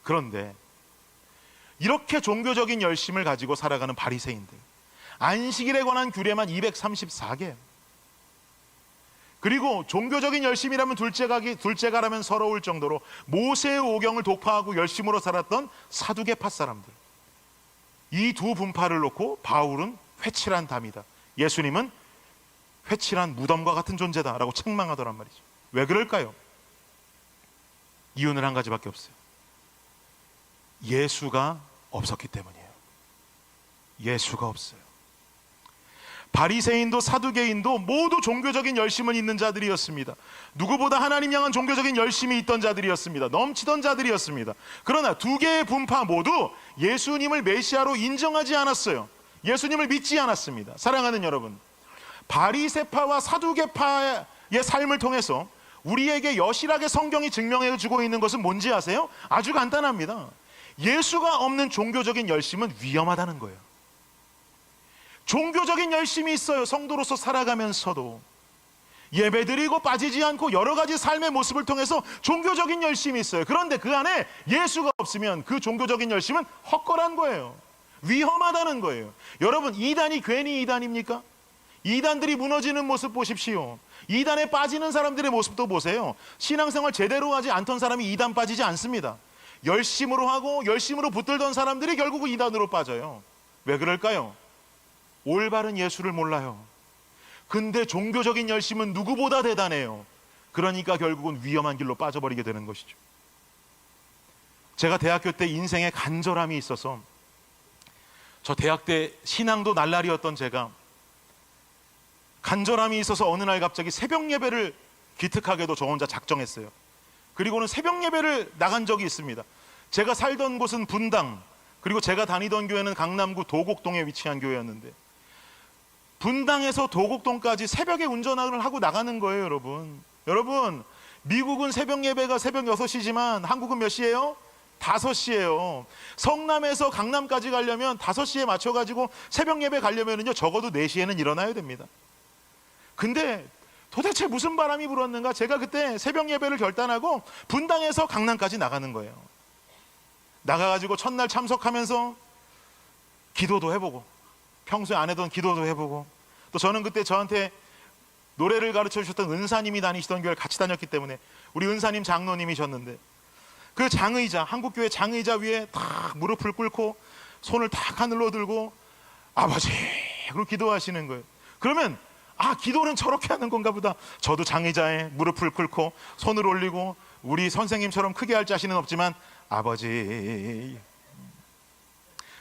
[SPEAKER 1] 그런데 이렇게 종교적인 열심을 가지고 살아가는 바리새인들, 안식일에 관한 규례만 234개, 그리고 종교적인 열심이라면 둘째가라면 서러울 정도로 모세의 오경을 독파하고 열심으로 살았던 사두개파 사람들, 이 두 분파를 놓고 바울은 회칠한 담이다, 예수님은 회칠한 무덤과 같은 존재다라고 책망하더란 말이죠. 왜 그럴까요? 이유는 한 가지밖에 없어요. 예수가 없었기 때문이에요. 예수가 없어요. 바리새인도 사두개인도 모두 종교적인 열심은 있는 자들이었습니다. 누구보다 하나님 향한 종교적인 열심이 있던 자들이었습니다. 넘치던 자들이었습니다. 그러나 두 개의 분파 모두 예수님을 메시아로 인정하지 않았어요. 예수님을 믿지 않았습니다. 사랑하는 여러분, 바리새파와 사두개파의 삶을 통해서 우리에게 여실하게 성경이 증명해 주고 있는 것은 뭔지 아세요? 아주 간단합니다. 예수가 없는 종교적인 열심은 위험하다는 거예요. 종교적인 열심이 있어요. 성도로서 살아가면서도 예배드리고 빠지지 않고 여러 가지 삶의 모습을 통해서 종교적인 열심이 있어요. 그런데 그 안에 예수가 없으면 그 종교적인 열심은 헛걸한 거예요. 위험하다는 거예요. 여러분, 이단이 괜히 이단입니까? 이단들이 무너지는 모습 보십시오. 이단에 빠지는 사람들의 모습도 보세요. 신앙생활 제대로 하지 않던 사람이 이단 빠지지 않습니다. 열심으로 하고 열심으로 붙들던 사람들이 결국은 이단으로 빠져요. 왜 그럴까요? 올바른 예수를 몰라요. 근데 종교적인 열심은 누구보다 대단해요. 그러니까 결국은 위험한 길로 빠져버리게 되는 것이죠. 제가 대학교 때 인생에 간절함이 있어서, 저 대학 때 신앙도 날라리였던 제가 간절함이 있어서 어느 날 갑자기 새벽 예배를 기특하게도 저 혼자 작정했어요. 그리고는 새벽 예배를 나간 적이 있습니다. 제가 살던 곳은 분당, 그리고 제가 다니던 교회는 강남구 도곡동에 위치한 교회였는데, 분당에서 도곡동까지 새벽에 운전을 하고 나가는 거예요. 여러분, 미국은 새벽 예배가 새벽 6시지만 한국은 몇 시예요? 5시예요. 성남에서 강남까지 가려면 5시에 맞춰가지고 새벽 예배 가려면요 적어도 4시에는 일어나야 됩니다. 근데 도대체 무슨 바람이 불었는가, 제가 그때 새벽 예배를 결단하고 분당에서 강남까지 나가는 거예요. 나가가지고 첫날 참석하면서 기도도 해보고, 평소에 안 해던 기도도 해보고, 또 저는 그때 저한테 노래를 가르쳐 주셨던 은사님이 다니시던 교회를 같이 다녔기 때문에 우리 은사님 장로님이셨는데, 그 장의자, 한국교회 장의자 위에 딱 무릎을 꿇고 손을 딱 하늘로 들고 아버지 그리고 기도하시는 거예요. 그러면 기도는 저렇게 하는 건가 보다. 저도 장의자에 무릎을 꿇고 손을 올리고 우리 선생님처럼 크게 할 자신은 없지만 아버지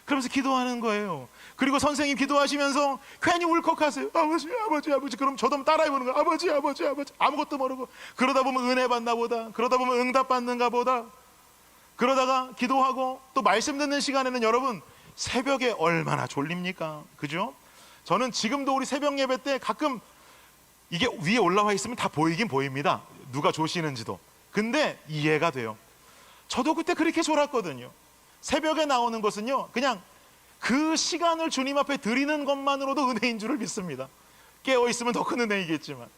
[SPEAKER 1] 그러면서 기도하는 거예요. 그리고 선생님 기도하시면서 괜히 울컥하세요. 아버지. 그럼 저도 따라해 보는 거예요. 아버지. 아무것도 모르고. 그러다 보면 은혜 받나 보다. 그러다 보면 응답 받는가 보다. 그러다가 기도하고 또 말씀 듣는 시간에는 여러분 새벽에 얼마나 졸립니까? 그죠? 저는 지금도 우리 새벽 예배 때 가끔 이게 위에 올라와 있으면 다 보이긴 보입니다. 누가 조시는지도. 근데 이해가 돼요. 저도 그때 그렇게 졸았거든요. 새벽에 나오는 것은요 그냥 그 시간을 주님 앞에 드리는 것만으로도 은혜인 줄을 믿습니다. 깨어있으면 더 큰 은혜이겠지만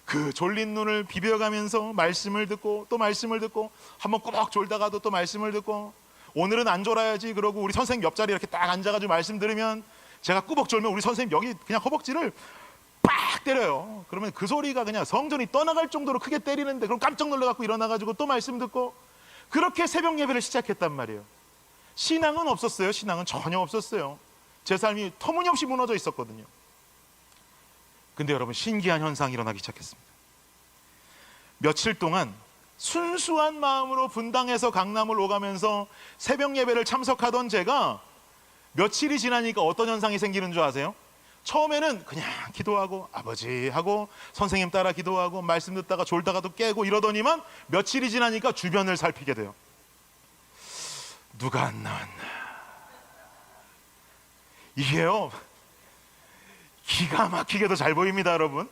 [SPEAKER 1] 그 졸린 눈을 비벼가면서 말씀을 듣고 또 말씀을 듣고 한번 꼬박 졸다가도 또 말씀을 듣고 오늘은 안 졸아야지 그러고 우리 선생님 옆자리에 이렇게 딱 앉아가지고 말씀 들으면 제가 꾸벅 졸면 우리 선생님 여기 그냥 허벅지를 빡 때려요. 그러면 그 소리가 그냥 성전이 떠나갈 정도로 크게 때리는데 그럼 깜짝 놀라갖고 일어나가지고 또 말씀 듣고 그렇게 새벽 예배를 시작했단 말이에요. 신앙은 없었어요. 신앙은 전혀 없었어요. 제 삶이 터무니없이 무너져 있었거든요. 근데 여러분 신기한 현상이 일어나기 시작했습니다. 며칠 동안 순수한 마음으로 분당에서 강남을 오가면서 새벽 예배를 참석하던 제가 며칠이 지나니까 어떤 현상이 생기는 줄 아세요? 처음에는 그냥 기도하고 아버지 하고 선생님 따라 기도하고 말씀 듣다가 졸다가도 깨고 이러더니만 며칠이 지나니까 주변을 살피게 돼요. 누가 안 나왔나? 이게요 기가 막히게도 잘 보입니다. 여러분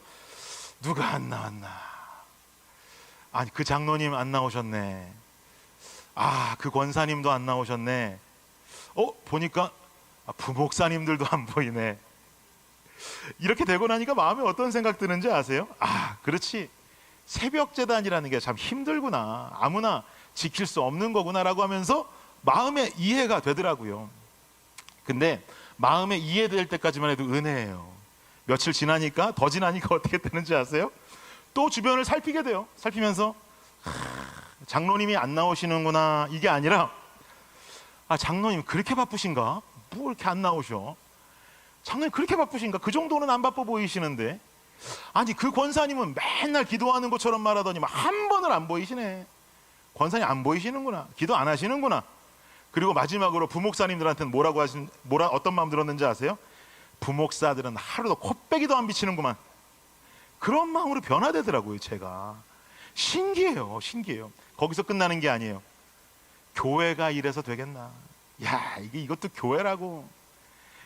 [SPEAKER 1] 누가 안 나왔나? 아니 그 장로님 안 나오셨네. 그 권사님도 안 나오셨네. 보니까 부목사님들도 안 보이네. 이렇게 되고 나니까 마음에 어떤 생각 드는지 아세요? 그렇지 새벽 재단이라는 게 참 힘들구나, 아무나 지킬 수 없는 거구나 라고 하면서 마음에 이해가 되더라고요. 근데 마음에 이해될 때까지만 해도 은혜예요. 며칠 지나니까, 더 지나니까 어떻게 되는지 아세요? 또 주변을 살피게 돼요. 살피면서 장로님이 안 나오시는구나, 이게 아니라 장로님 그렇게 바쁘신가? 뭐 이렇게 안 나오셔? 장로님 그렇게 바쁘신가? 그 정도는 안 바빠 보이시는데, 아니 그 권사님은 맨날 기도하는 것처럼 말하더니만 한 번을 안 보이시네. 권사님 안 보이시는구나, 기도 안 하시는구나. 그리고 마지막으로 부목사님들한테는 어떤 마음 들었는지 아세요? 부목사들은 하루도 코빼기도 안 비치는구만. 그런 마음으로 변화되더라고요. 제가 신기해요. 거기서 끝나는 게 아니에요. 교회가 이래서 되겠나? 야, 이것도 교회라고.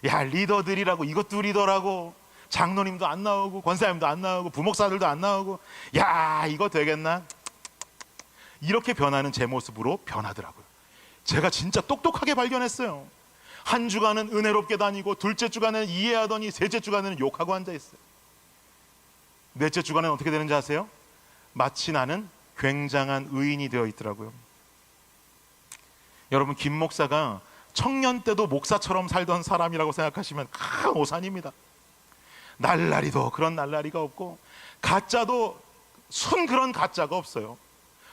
[SPEAKER 1] 야, 리더들이라고. 이것도 리더라고. 장로님도 안 나오고, 권사님도 안 나오고, 부목사들도 안 나오고. 야, 이거 되겠나? 이렇게 변하는 제 모습으로 변하더라고요. 제가 진짜 똑똑하게 발견했어요. 한 주간은 은혜롭게 다니고, 둘째 주간은 이해하더니, 셋째 주간은 욕하고 앉아있어요. 넷째 주간은 어떻게 되는지 아세요? 마치 나는 굉장한 의인이 되어 있더라고요. 여러분, 김 목사가 청년 때도 목사처럼 살던 사람이라고 생각하시면 큰 오산입니다. 날라리도 그런 날라리가 없고, 가짜도 순 그런 가짜가 없어요.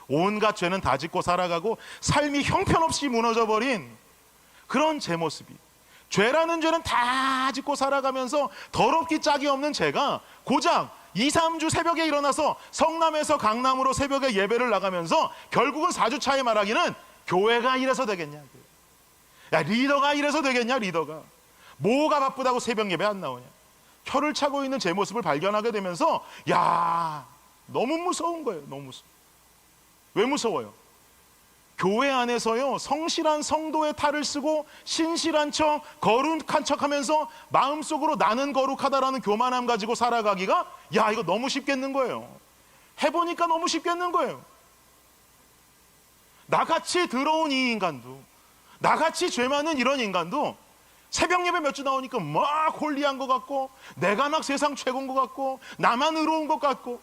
[SPEAKER 1] 온갖 죄는 다 짓고 살아가고 삶이 형편없이 무너져버린 그런 제 모습이, 죄라는 죄는 다 짓고 살아가면서 더럽기 짝이 없는 제가 고작 2, 3주 새벽에 일어나서 성남에서 강남으로 새벽에 예배를 나가면서 결국은 4주 차에 말하기는 교회가 이래서 되겠냐, 야 리더가 이래서 되겠냐, 리더가 뭐가 바쁘다고 새벽 예배 안 나오냐, 혀를 차고 있는 제 모습을 발견하게 되면서 야, 너무 무서운 거예요. 너무 무서워. 왜 무서워요? 교회 안에서요, 성실한 성도의 탈을 쓰고 신실한 척, 거룩한 척 하면서 마음속으로 나는 거룩하다라는 교만함 가지고 살아가기가, 야, 이거 너무 쉽겠는 거예요. 해보니까 너무 쉽겠는 거예요. 나같이 더러운 이 인간도, 나같이 죄 많은 이런 인간도 새벽 예배 몇 주 나오니까 막 홀리한 것 같고, 내가 막 세상 최고인 것 같고, 나만 의로운 것 같고,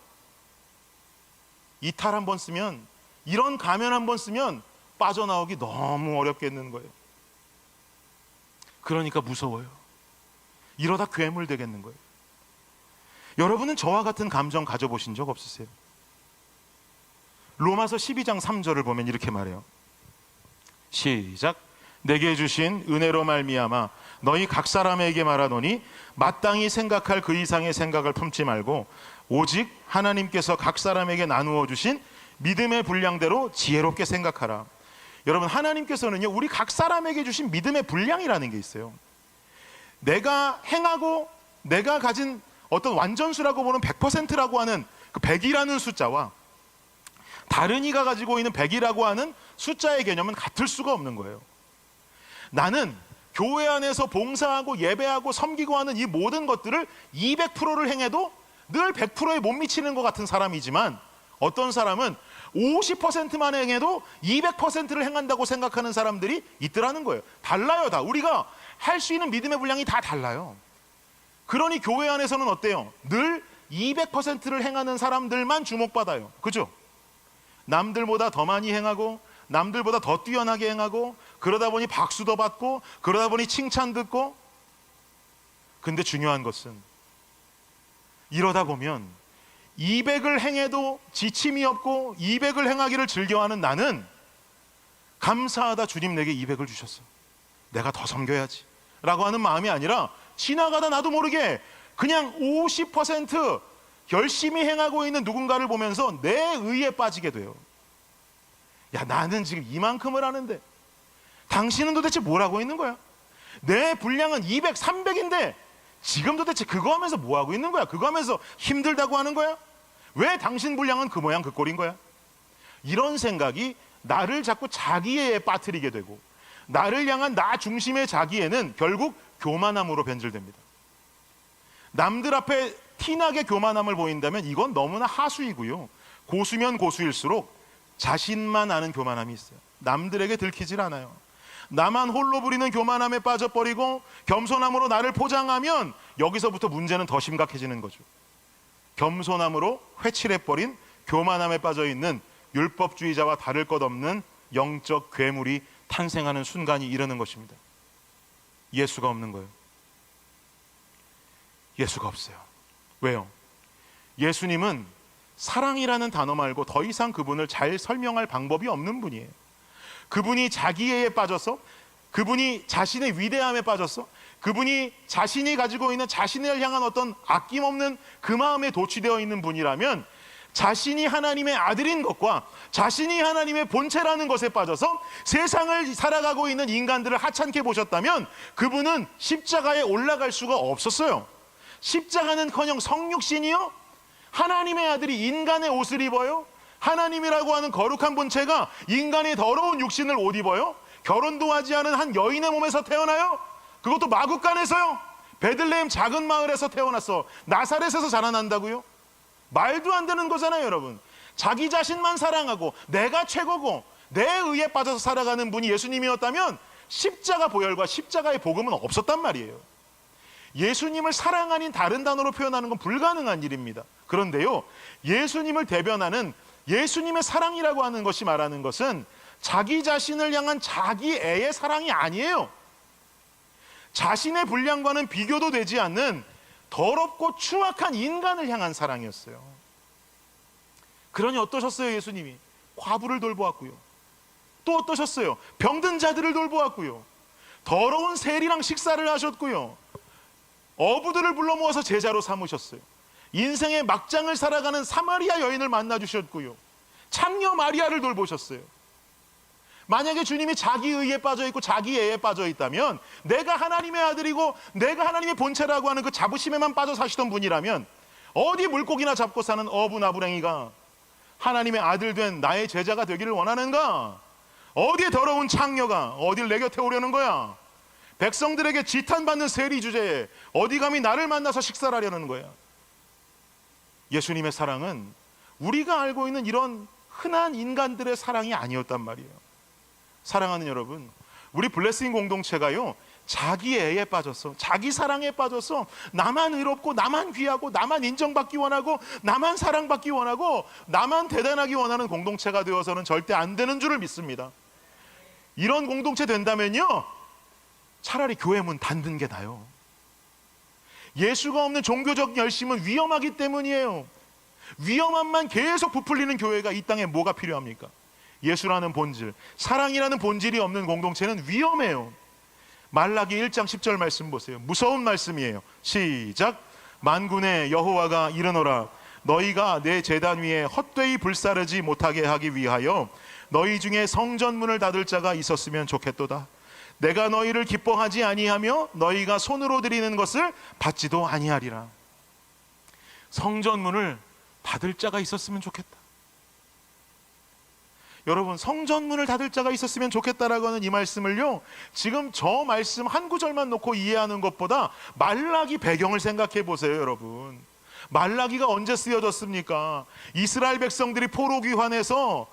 [SPEAKER 1] 이 탈 한 번 쓰면, 이런 가면 한 번 쓰면 빠져나오기 너무 어렵겠는 거예요. 그러니까 무서워요. 이러다 괴물 되겠는 거예요. 여러분은 저와 같은 감정 가져보신 적 없으세요? 로마서 12장 3절을 보면 이렇게 말해요. 시작. 내게 주신 은혜로 말미암아 너희 각 사람에게 말하노니 마땅히 생각할 그 이상의 생각을 품지 말고 오직 하나님께서 각 사람에게 나누어 주신 믿음의 분량대로 지혜롭게 생각하라. 여러분, 하나님께서는요, 우리 각 사람에게 주신 믿음의 분량이라는 게 있어요. 내가 행하고 내가 가진 어떤 완전수라고 보는 100%라고 하는 그 100이라는 숫자와 다른 이가 가지고 있는 100이라고 하는 숫자의 개념은 같을 수가 없는 거예요. 나는 교회 안에서 봉사하고 예배하고 섬기고 하는 이 모든 것들을 200%를 행해도 늘 100%에 못 미치는 것 같은 사람이지만, 어떤 사람은 50%만 행해도 200%를 행한다고 생각하는 사람들이 있더라는 거예요. 달라요. 다 우리가 할 수 있는 믿음의 분량이 다 달라요. 그러니 교회 안에서는 어때요? 늘 200%를 행하는 사람들만 주목받아요. 그죠? 남들보다 더 많이 행하고 남들보다 더 뛰어나게 행하고, 그러다 보니 박수도 받고, 그러다 보니 칭찬 듣고. 근데 중요한 것은 이러다 보면 200을 행해도 지침이 없고 200을 행하기를 즐겨하는 나는, 감사하다, 주님 내게 200을 주셨어, 내가 더 섬겨야지 라고 하는 마음이 아니라, 지나가다 나도 모르게 그냥 50% 열심히 행하고 있는 누군가를 보면서 내 의에 빠지게 돼요. 야, 나는 지금 이만큼을 하는데 당신은 도대체 뭘 하고 있는 거야? 내 분량은 200, 300인데 지금 도대체 그거 하면서 뭐 하고 있는 거야? 그거 하면서 힘들다고 하는 거야? 왜 당신 분량은 그 모양 그 꼴인 거야? 이런 생각이 나를 자꾸 자기애에 빠뜨리게 되고, 나를 향한 나 중심의 자기애는 결국 교만함으로 변질됩니다. 남들 앞에 티나게 교만함을 보인다면 이건 너무나 하수이고요, 고수면 고수일수록 자신만 아는 교만함이 있어요. 남들에게 들키질 않아요. 나만 홀로 부리는 교만함에 빠져버리고 겸손함으로 나를 포장하면 여기서부터 문제는 더 심각해지는 거죠. 겸손함으로 회칠해버린 교만함에 빠져있는 율법주의자와 다를 것 없는 영적 괴물이 탄생하는 순간이 이르는 것입니다. 예수가 없는 거예요. 예수가 없어요. 왜요? 예수님은 사랑이라는 단어 말고 더 이상 그분을 잘 설명할 방법이 없는 분이에요. 그분이 자기애에 빠져서, 그분이 자신의 위대함에 빠져서, 그분이 자신이 가지고 있는 자신을 향한 어떤 아낌없는 그 마음에 도취되어 있는 분이라면, 자신이 하나님의 아들인 것과 자신이 하나님의 본체라는 것에 빠져서 세상을 살아가고 있는 인간들을 하찮게 보셨다면 그분은 십자가에 올라갈 수가 없었어요. 십자가는커녕 성육신이요, 하나님의 아들이 인간의 옷을 입어요? 하나님이라고 하는 거룩한 본체가 인간의 더러운 육신을 옷 입어요? 결혼도 하지 않은 한 여인의 몸에서 태어나요? 그것도 마국간에서요? 베들레헴 작은 마을에서 태어났어. 나사렛에서 자라난다고요? 말도 안 되는 거잖아요, 여러분. 자기 자신만 사랑하고 내가 최고고 내 의에 빠져서 살아가는 분이 예수님이었다면 십자가 보혈과 십자가의 복음은 없었단 말이에요. 예수님을 사랑 아닌 다른 단어로 표현하는 건 불가능한 일입니다. 그런데요, 예수님을 대변하는 예수님의 사랑이라고 하는 것이 말하는 것은 자기 자신을 향한 자기애의 사랑이 아니에요. 자신의 분량과는 비교도 되지 않는 더럽고 추악한 인간을 향한 사랑이었어요. 그러니 어떠셨어요? 예수님이 과부를 돌보았고요, 또 어떠셨어요? 병든 자들을 돌보았고요, 더러운 세리랑 식사를 하셨고요, 어부들을 불러 모아서 제자로 삼으셨어요. 인생의 막장을 살아가는 사마리아 여인을 만나 주셨고요, 창녀 마리아를 돌보셨어요. 만약에 주님이 자기 의에 빠져 있고 자기 애에 빠져 있다면, 내가 하나님의 아들이고 내가 하나님의 본체라고 하는 그 자부심에만 빠져 사시던 분이라면, 어디 물고기나 잡고 사는 어부나부랭이가 하나님의 아들 된 나의 제자가 되기를 원하는가? 어디에 더러운 창녀가 어딜 내 곁에 오려는 거야? 백성들에게 지탄받는 세리 주제에 어디 감히 나를 만나서 식사를 하려는 거야? 예수님의 사랑은 우리가 알고 있는 이런 흔한 인간들의 사랑이 아니었단 말이에요. 사랑하는 여러분, 우리 블레싱 공동체가요, 자기 애에 빠져서, 자기 사랑에 빠져서 나만 의롭고 나만 귀하고 나만 인정받기 원하고 나만 사랑받기 원하고 나만 대단하기 원하는 공동체가 되어서는 절대 안 되는 줄을 믿습니다. 이런 공동체 된다면요, 차라리 교회 문 닫는 게 나아요. 예수가 없는 종교적 열심은 위험하기 때문이에요. 위험함만 계속 부풀리는 교회가 이 땅에 뭐가 필요합니까? 예수라는 본질, 사랑이라는 본질이 없는 공동체는 위험해요. 말라기 1장 10절 말씀 보세요. 무서운 말씀이에요. 시작. 만군의 여호와가 이르노라, 너희가 내 제단 위에 헛되이 불사르지 못하게 하기 위하여 너희 중에 성전문을 닫을 자가 있었으면 좋겠도다. 내가 너희를 기뻐하지 아니하며 너희가 손으로 드리는 것을 받지도 아니하리라. 성전문을 닫을 자가 있었으면 좋겠다. 여러분, 성전문을 닫을 자가 있었으면 좋겠다라고 하는 이 말씀을요, 지금 저 말씀 한 구절만 놓고 이해하는 것보다 말라기 배경을 생각해 보세요. 여러분, 말라기가 언제 쓰여졌습니까? 이스라엘 백성들이 포로 귀환해서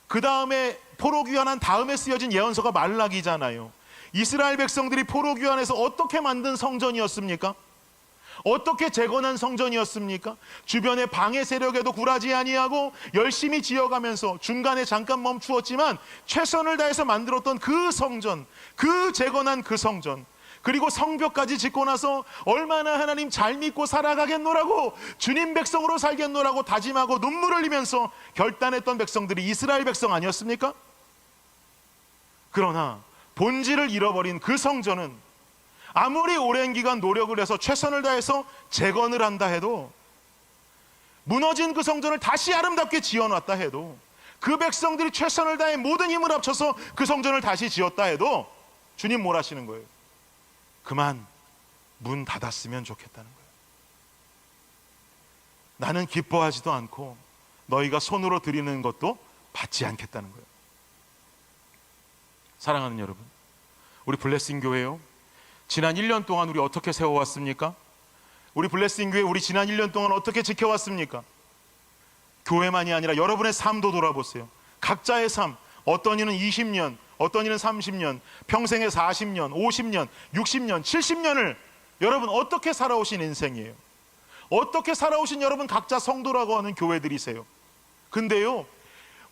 [SPEAKER 1] 그 다음에 포로 귀환한 다음에 쓰여진 예언서가 말라기잖아요. 이스라엘 백성들이 포로 귀환해서 어떻게 만든 성전이었습니까? 어떻게 재건한 성전이었습니까? 주변의 방해 세력에도 굴하지 아니하고 열심히 지어가면서 중간에 잠깐 멈추었지만 최선을 다해서 만들었던 그 성전, 그 재건한 그 성전, 그리고 성벽까지 짓고 나서 얼마나 하나님 잘 믿고 살아가겠노라고, 주님 백성으로 살겠노라고 다짐하고 눈물을 흘리면서 결단했던 백성들이 이스라엘 백성 아니었습니까? 그러나 본질을 잃어버린 그 성전은 아무리 오랜 기간 노력을 해서 최선을 다해서 재건을 한다 해도, 무너진 그 성전을 다시 아름답게 지어놨다 해도, 그 백성들이 최선을 다해 모든 힘을 합쳐서 그 성전을 다시 지었다 해도 주님 뭘 하시는 거예요? 그만 문 닫았으면 좋겠다는 거예요. 나는 기뻐하지도 않고 너희가 손으로 드리는 것도 받지 않겠다는 거예요. 사랑하는 여러분, 우리 블레싱 교회요, 지난 1년 동안 우리 어떻게 세워왔습니까? 우리 블레싱 교회 우리 지난 1년 동안 어떻게 지켜왔습니까? 교회만이 아니라 여러분의 삶도 돌아보세요. 각자의 삶, 어떤 이는 20년, 어떤 이는 30년, 평생에 40년, 50년, 60년, 70년을 여러분 어떻게 살아오신 인생이에요. 어떻게 살아오신 여러분 각자 성도라고 하는 교회들이세요. 근데요,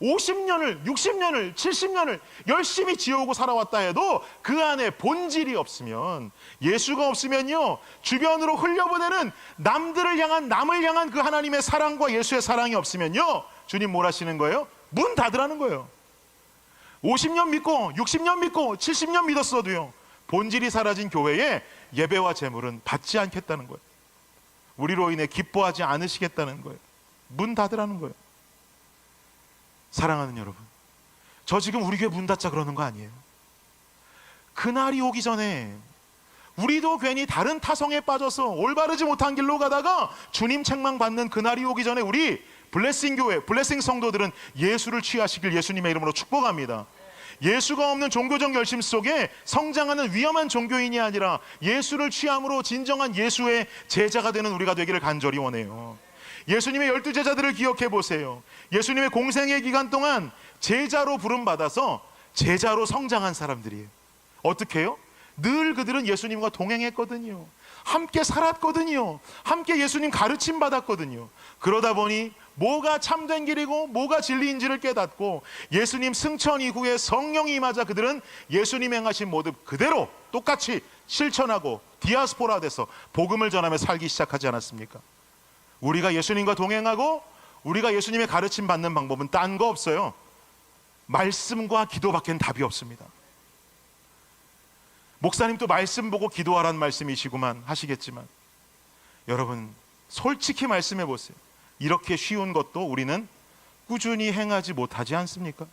[SPEAKER 1] 50년을, 60년을, 70년을 열심히 지어오고 살아왔다 해도 그 안에 본질이 없으면, 예수가 없으면요, 주변으로 흘려보내는 남들을 향한, 남을 향한 그 하나님의 사랑과 예수의 사랑이 없으면요, 주님 뭘 하시는 거예요? 문 닫으라는 거예요. 50년 믿고 60년 믿고 70년 믿었어도요, 본질이 사라진 교회에 예배와 제물은 받지 않겠다는 거예요. 우리로 인해 기뻐하지 않으시겠다는 거예요. 문 닫으라는 거예요. 사랑하는 여러분, 저 지금 우리 교회 문 닫자 그러는 거 아니에요. 그날이 오기 전에 우리도 괜히 다른 타성에 빠져서 올바르지 못한 길로 가다가 주님 책망 받는 그날이 오기 전에 우리 블레싱 교회, 블레싱 성도들은 예수를 취하시길 예수님의 이름으로 축복합니다. 예수가 없는 종교적 열심 속에 성장하는 위험한 종교인이 아니라 예수를 취함으로 진정한 예수의 제자가 되는 우리가 되기를 간절히 원해요. 예수님의 12제자들을 기억해 보세요. 예수님의 공생의 기간 동안 제자로 부름받아서 제자로 성장한 사람들이에요. 어떻게 해요? 늘 그들은 예수님과 동행했거든요. 함께 살았거든요. 함께 예수님 가르침 받았거든요. 그러다 보니 뭐가 참된 길이고 뭐가 진리인지를 깨닫고 예수님 승천 이후에 성령이 임하자 그들은 예수님 행하신 모습 그대로 똑같이 실천하고 디아스포라 돼서 복음을 전하며 살기 시작하지 않았습니까? 우리가 예수님과 동행하고 우리가 예수님의 가르침 받는 방법은 딴 거 없어요. 말씀과 기도밖엔 답이 없습니다. 목사님도 말씀 보고 기도하라는 말씀이시구만 하시겠지만, 여러분 솔직히 말씀해 보세요. 이렇게 쉬운 것도 우리는 꾸준히 행하지 못하지 않습니까?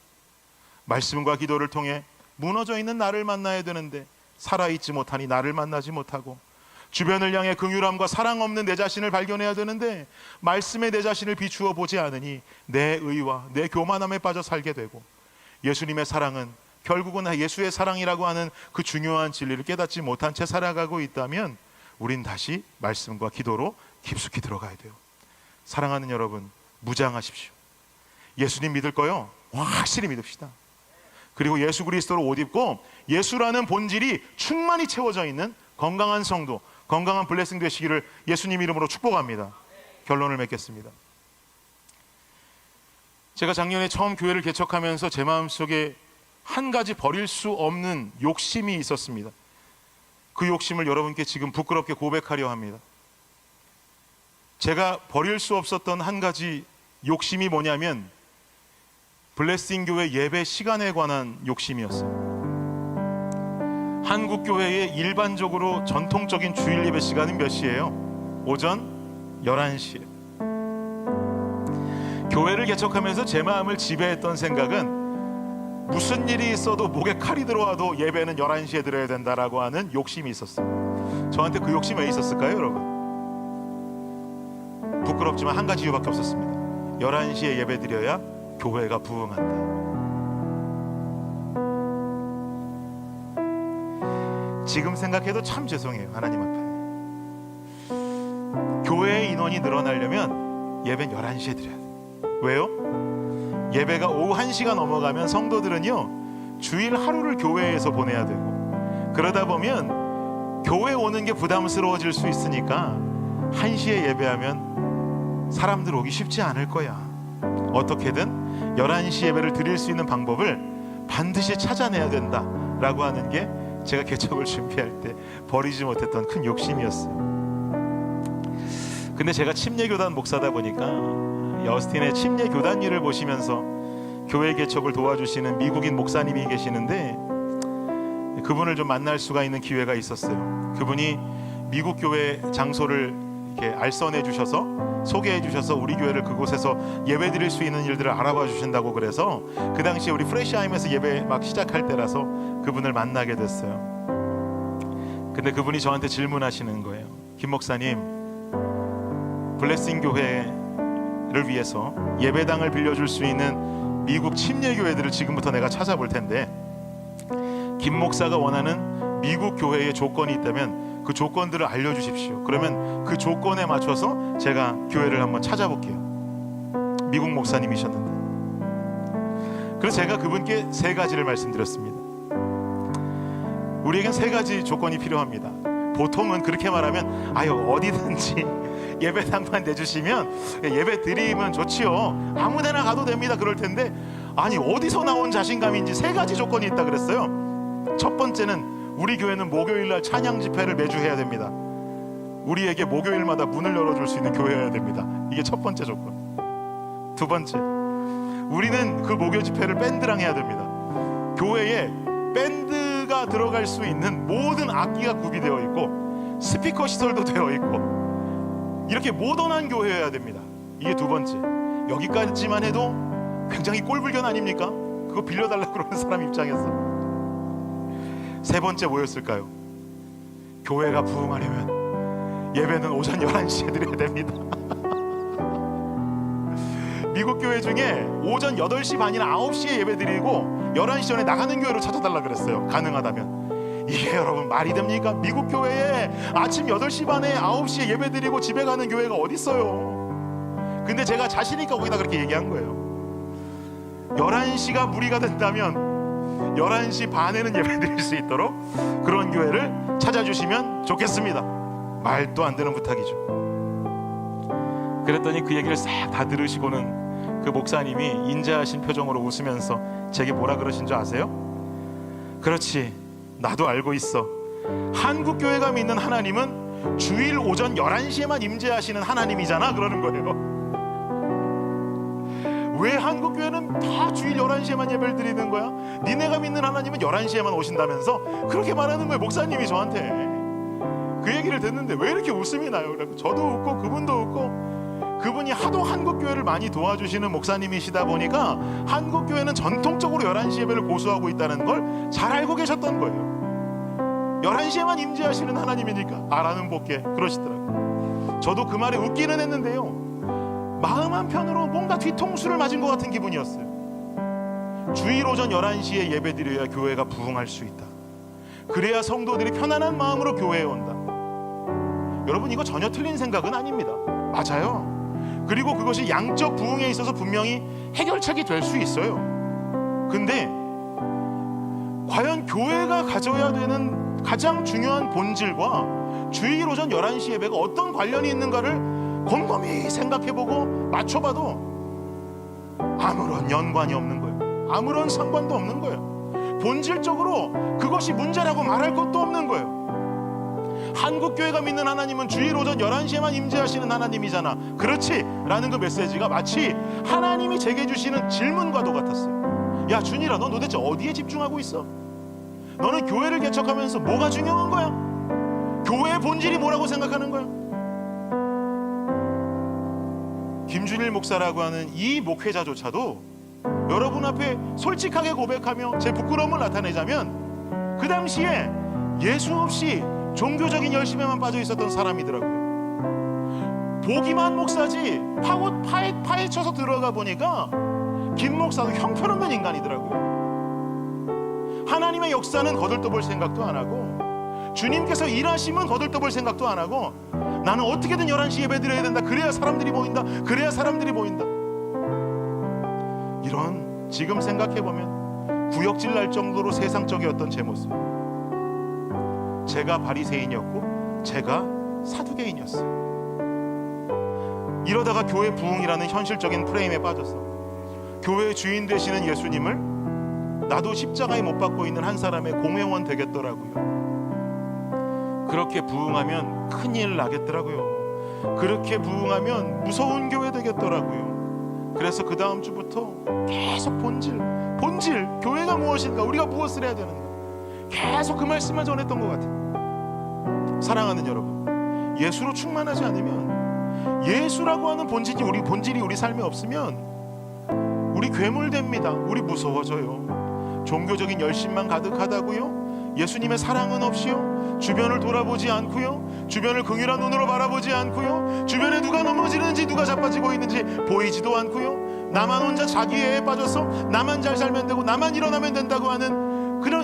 [SPEAKER 1] 말씀과 기도를 통해 무너져 있는 나를 만나야 되는데 살아있지 못하니 나를 만나지 못하고, 주변을 향해 긍휼함과 사랑 없는 내 자신을 발견해야 되는데 말씀에 내 자신을 비추어 보지 않으니 내 의와 내 교만함에 빠져 살게 되고, 예수님의 사랑은 결국은 예수의 사랑이라고 하는 그 중요한 진리를 깨닫지 못한 채 살아가고 있다면 우린 다시 말씀과 기도로 깊숙이 들어가야 돼요. 사랑하는 여러분, 무장하십시오. 예수님 믿을 거요, 확실히 믿읍시다. 그리고 예수 그리스도로 옷 입고 예수라는 본질이 충만히 채워져 있는 건강한 성도, 건강한 블레싱 되시기를 예수님 이름으로 축복합니다. 결론을 맺겠습니다. 제가 작년에 처음 교회를 개척하면서 제 마음속에 한 가지 버릴 수 없는 욕심이 있었습니다. 그 욕심을 여러분께 지금 부끄럽게 고백하려 합니다. 제가 버릴 수 없었던 한 가지 욕심이 뭐냐면 블레싱 교회 예배 시간에 관한 욕심이었어요. 한국 교회의 일반적으로 전통적인 주일 예배 시간은 몇 시예요? 오전 11시에. 교회를 개척하면서 제 마음을 지배했던 생각은 무슨 일이 있어도 목에 칼이 들어와도 예배는 11시에 드려야 된다라고 하는 욕심이 있었어요. 저한테 그 욕심 왜 있었을까요, 여러분? 부끄럽지만 한 가지 이유밖에 없었습니다. 11시에 예배 드려야 교회가 부흥한다. 지금 생각해도 참 죄송해요, 하나님 앞에. 교회의 인원이 늘어나려면 예배는 11시에 드려야 돼요. 왜요? 예배가 오후 1시가 넘어가면 성도들은요 주일 하루를 교회에서 보내야 되고, 그러다 보면 교회 오는 게 부담스러워질 수 있으니까 1시에 예배하면 사람들 오기 쉽지 않을 거야. 어떻게든 11시 예배를 드릴 수 있는 방법을 반드시 찾아내야 된다라고 하는 게 제가 개척을 준비할 때 버리지 못했던 큰 욕심이었어요. 근데 제가 침례교단 목사다 보니까 여스틴의 침례 교단 일을 보시면서 교회 개척을 도와주시는 미국인 목사님이 계시는데 그분을 좀 만날 수가 있는 기회가 있었어요. 그분이 미국 교회 장소를 이렇게 알선해 주셔서 소개해 주셔서 우리 교회를 그곳에서 예배 드릴 수 있는 일들을 알아봐 주신다고 그래서 그 당시에 우리 프레시하임에서 예배 막 시작할 때라서 그분을 만나게 됐어요. 근데 그분이 저한테 질문하시는 거예요. 김 목사님, 블레싱 교회를 위해서 예배당을 빌려줄 수 있는 미국 침례교회들을 지금부터 내가 찾아볼 텐데 김 목사가 원하는 미국 교회의 조건이 있다면 그 조건들을 알려주십시오. 그러면 그 조건에 맞춰서 제가 교회를 한번 찾아볼게요. 미국 목사님이셨는데, 그래서 제가 그분께 3가지를 말씀드렸습니다. 우리에겐 3가지 조건이 필요합니다. 보통은 그렇게 말하면 아유 어디든지 예배당만 내주시면 예배 드리면 좋지요, 아무데나 가도 됩니다 그럴 텐데, 아니 어디서 나온 자신감인지 세 가지 조건이 있다 그랬어요. 첫 번째는 우리 교회는 목요일날 찬양 집회를 매주 해야 됩니다. 우리에게 목요일마다 문을 열어줄 수 있는 교회여야 됩니다. 이게 첫 번째 조건. 두 번째, 우리는 그 목요 집회를 밴드랑 해야 됩니다. 교회에 밴드가 들어갈 수 있는 모든 악기가 구비되어 있고 스피커 시설도 되어 있고 이렇게 모던한 교회여야 됩니다. 이게 두 번째. 여기까지만 해도 굉장히 꼴불견 아닙니까? 그거 빌려달라고 그러는 사람 입장에서. 세 번째 뭐였을까요? 교회가 부흥하려면 예배는 오전 11시에 드려야 됩니다. 미국 교회 중에 오전 8시 반이나 9시에 예배 드리고 11시 전에 나가는 교회로 찾아달라 그랬어요. 가능하다면. 이게 여러분 말이 됩니까? 미국 교회에 아침 8시 반에 9시에 예배 드리고 집에 가는 교회가 어디 있어요? 근데 제가 자신 있게 거기다 그렇게 얘기한 거예요. 11시가 무리가 된다면 11시 반에는 예배 드릴 수 있도록 그런 교회를 찾아주시면 좋겠습니다. 말도 안 되는 부탁이죠. 그랬더니 그 얘기를 싹 다 들으시고는 그 목사님이 인자하신 표정으로 웃으면서 제게 뭐라 그러신 줄 아세요? 그렇지, 나도 알고 있어. 한국 교회가 믿는 하나님은 주일 오전 11시에만 임재하시는 하나님이잖아 그러는 거예요. 왜 한국 교회는 다 주일 11시에만 예배를 드리는 거야? 니네가 믿는 하나님은 11시에만 오신다면서 그렇게 말하는 거예요. 목사님이 저한테. 그 얘기를 듣는데 왜 이렇게 웃음이 나요? 저도 웃고 그분도 웃고. 그분이 하도 한국 교회를 많이 도와주시는 목사님이시다 보니까 한국 교회는 전통적으로 11시 예배를 고수하고 있다는 걸 잘 알고 계셨던 거예요. 11시에만 임재하시는 하나님이니까 알아는 복게 그러시더라고요. 저도 그 말에 웃기는 했는데요, 마음 한편으로 뭔가 뒤통수를 맞은 것 같은 기분이었어요. 주일 오전 11시에 예배 드려야 교회가 부흥할 수 있다. 그래야 성도들이 편안한 마음으로 교회에 온다. 여러분, 이거 전혀 틀린 생각은 아닙니다. 맞아요. 그리고 그것이 양적 부흥에 있어서 분명히 해결책이 될 수 있어요. 근데 과연 교회가 가져야 되는 가장 중요한 본질과 주일 오전 11시 예배가 어떤 관련이 있는가를 곰곰이 생각해보고 맞춰봐도 아무런 연관이 없는 거예요. 아무런 상관도 없는 거예요. 본질적으로 그것이 문제라고 말할 것도 없는 거예요. 한국교회가 믿는 하나님은 주일 오전 11시에만 임재하시는 하나님이잖아. 그렇지? 라는 그 메시지가 마치 하나님이 제게 주시는 질문과도 같았어요. 야 준일아, 너 도대체 어디에 집중하고 있어? 너는 교회를 개척하면서 뭐가 중요한 거야? 교회의 본질이 뭐라고 생각하는 거야? 김준일 목사라고 하는 이 목회자조차도 여러분 앞에 솔직하게 고백하며 제 부끄러움을 나타내자면 그 당시에 예수 없이 종교적인 열심에만 빠져 있었던 사람이더라고요. 보기만 목사지 파헤쳐서 들어가 보니까 김 목사도 형편없는 인간이더라고요. 하나님의 역사는 거들떠볼 생각도 안 하고 주님께서 일하시면 거들떠볼 생각도 안 하고 나는 어떻게든 11시 예배 드려야 된다. 그래야 사람들이 모인다. 그래야 사람들이 모인다. 이런 지금 생각해보면 구역질 날 정도로 세상적이었던 제 모습. 제가 바리새인이었고 제가 사두개인이었어요. 이러다가 교회 부흥이라는 현실적인 프레임에 빠졌어. 교회의 주인 되시는 예수님을 나도 십자가에 못 박고 있는 한 사람의 공회원 되겠더라고요. 그렇게 부흥하면 큰일 나겠더라고요. 그렇게 부흥하면 무서운 교회 되겠더라고요. 그래서 그 다음 주부터 계속 본질, 교회가 무엇인가, 우리가 무엇을 해야 되는가, 계속 그 말씀만 전했던 것 같아요. 사랑하는 여러분, 예수로 충만하지 않으면, 예수라고 하는 본질이 우리 삶에 없으면 우리 괴물됩니다. 우리 무서워져요. 종교적인 열심만 가득하다고요? 예수님의 사랑은 없이요? 주변을 돌아보지 않고요? 주변을 긍휼한 눈으로 바라보지 않고요? 주변에 누가 넘어지는지 누가 자빠지고 있는지 보이지도 않고요? 나만 혼자 자기애에 빠져서 나만 잘 살면 되고 나만 일어나면 된다고 하는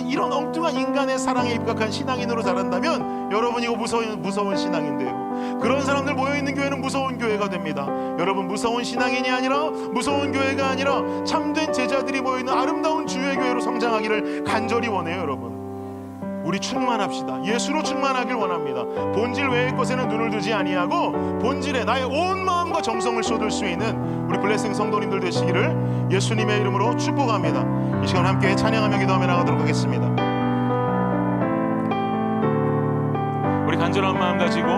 [SPEAKER 1] 이런 엉뚱한 인간의 사랑에 입각한 신앙인으로 자란다면 여러분 이거 무서운 신앙인데요. 그런 사람들 모여있는 교회는 무서운 교회가 됩니다. 여러분, 무서운 신앙인이 아니라, 무서운 교회가 아니라 참된 제자들이 모여있는 아름다운 주의 교회로 성장하기를 간절히 원해요. 여러분, 우리 충만합시다. 예수로 충만하길 원합니다. 본질 외의 것에는 눈을 두지 아니하고 본질에 나의 온 마음과 정성을 쏟을 수 있는 우리 블레싱 성도님들 되시기를 예수님의 이름으로 축복합니다. 이 시간 함께 찬양하며 기도하며 나가도록 하겠습니다. 우리 간절한 마음 가지고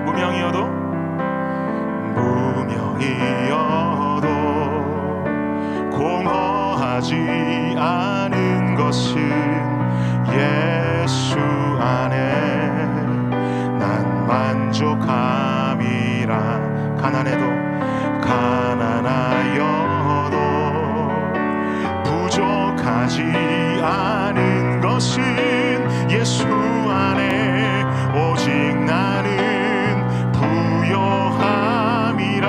[SPEAKER 1] 무명이어도 공허하지 않은 것은 예수 안에 난 만족함이라. 가난하여도 부족하지 않은 것은 예수 안에 오직 나는 부요함이라.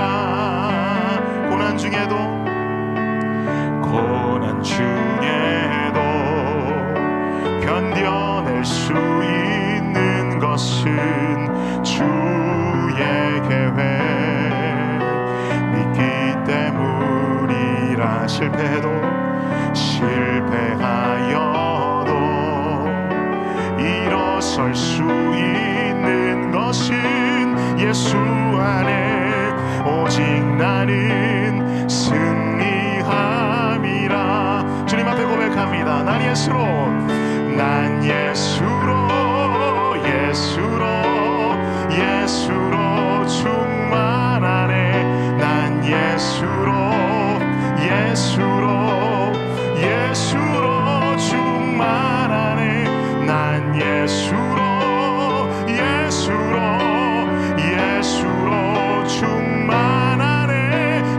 [SPEAKER 1] 고난 중에도 견뎌낼 수 있는 것은 주의 계획 믿기 때문이라. 실패하여도 일어설 수 있는 것은 예수 안에 오직 나는 승리함이라. 주님 앞에 고백합니다. 난 예수로 충만하네. 난 예수로 충만하네. 난 예수로 충만하네.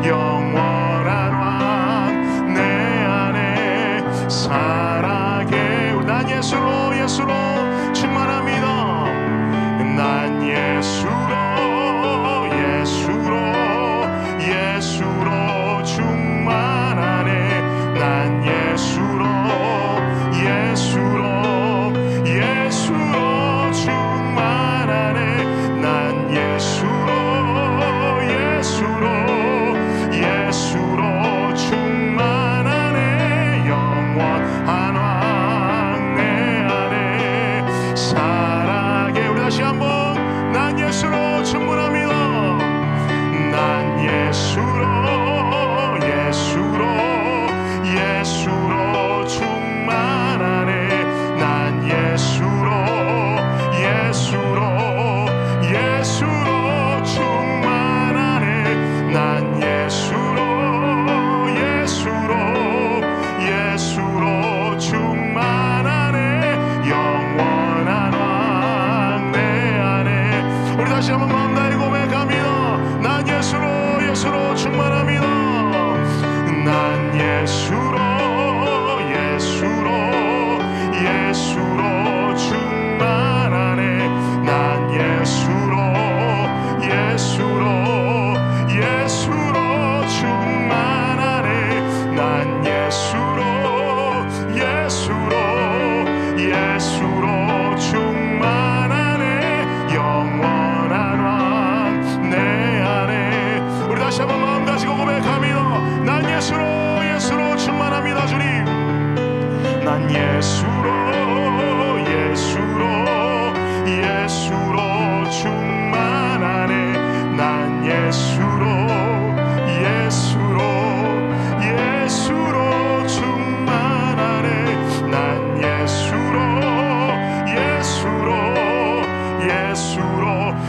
[SPEAKER 1] 영원한 왕 내 안에 살아게. 난 예수로 충만합니다. 난 예수로 충만하네. 난 예수로 충만하네. 난 예수로 충만하네. 영원한 왕 내 안에 살아게. 우리 다시 한번 난 예수로 충분합니다. 난 예수로 충만하네. 난 예수로 충만하네. 난 예수로 충만하네. 영원한 왕 내 안에. 우리 다시 한번 마음 다해 고백합니다. 난 예수로 충만합니다. 난 예수로 충만하네. 난 예수로 충만하네. 난 예수로 충만하네. 영원한 왕 내 안에. 우리 다시 한번 마음 가지고 고백합니다. 난 예수로 충만합니다. 주님, 난 예수로 충만하네. 난 예수로 충만하네. 난 예수로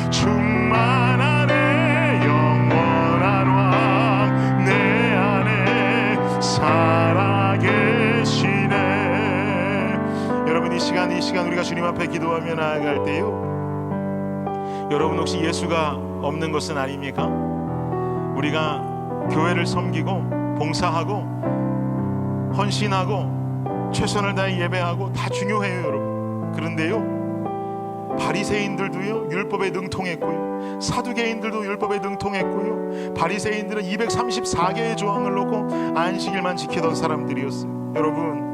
[SPEAKER 1] 충만하네. 영원한 왕 내 안에 살아계시네. 여러분, 이 시간 우리가 주님 앞에 기도하며 나아갈 때요, 여러분 혹시 예수가 없는 것은 아닙니까? 우리가 교회를 섬기고 봉사하고 헌신하고 최선을 다해 예배하고 다 중요해요, 여러분. 그런데요, 바리새인들도요 율법에 능통했고요, 사두개인들도 율법에 능통했고요, 바리새인들은 234개의 조항을 놓고 안식일만 지키던 사람들이었어요. 여러분,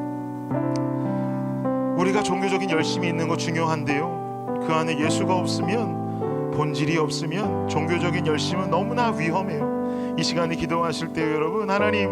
[SPEAKER 1] 우리가 종교적인 열심이 있는 거 중요한데요, 그 안에 예수가 없으면, 본질이 없으면 종교적인 열심은 너무나 위험해요. 이 시간에 기도하실 때 여러분, 하나님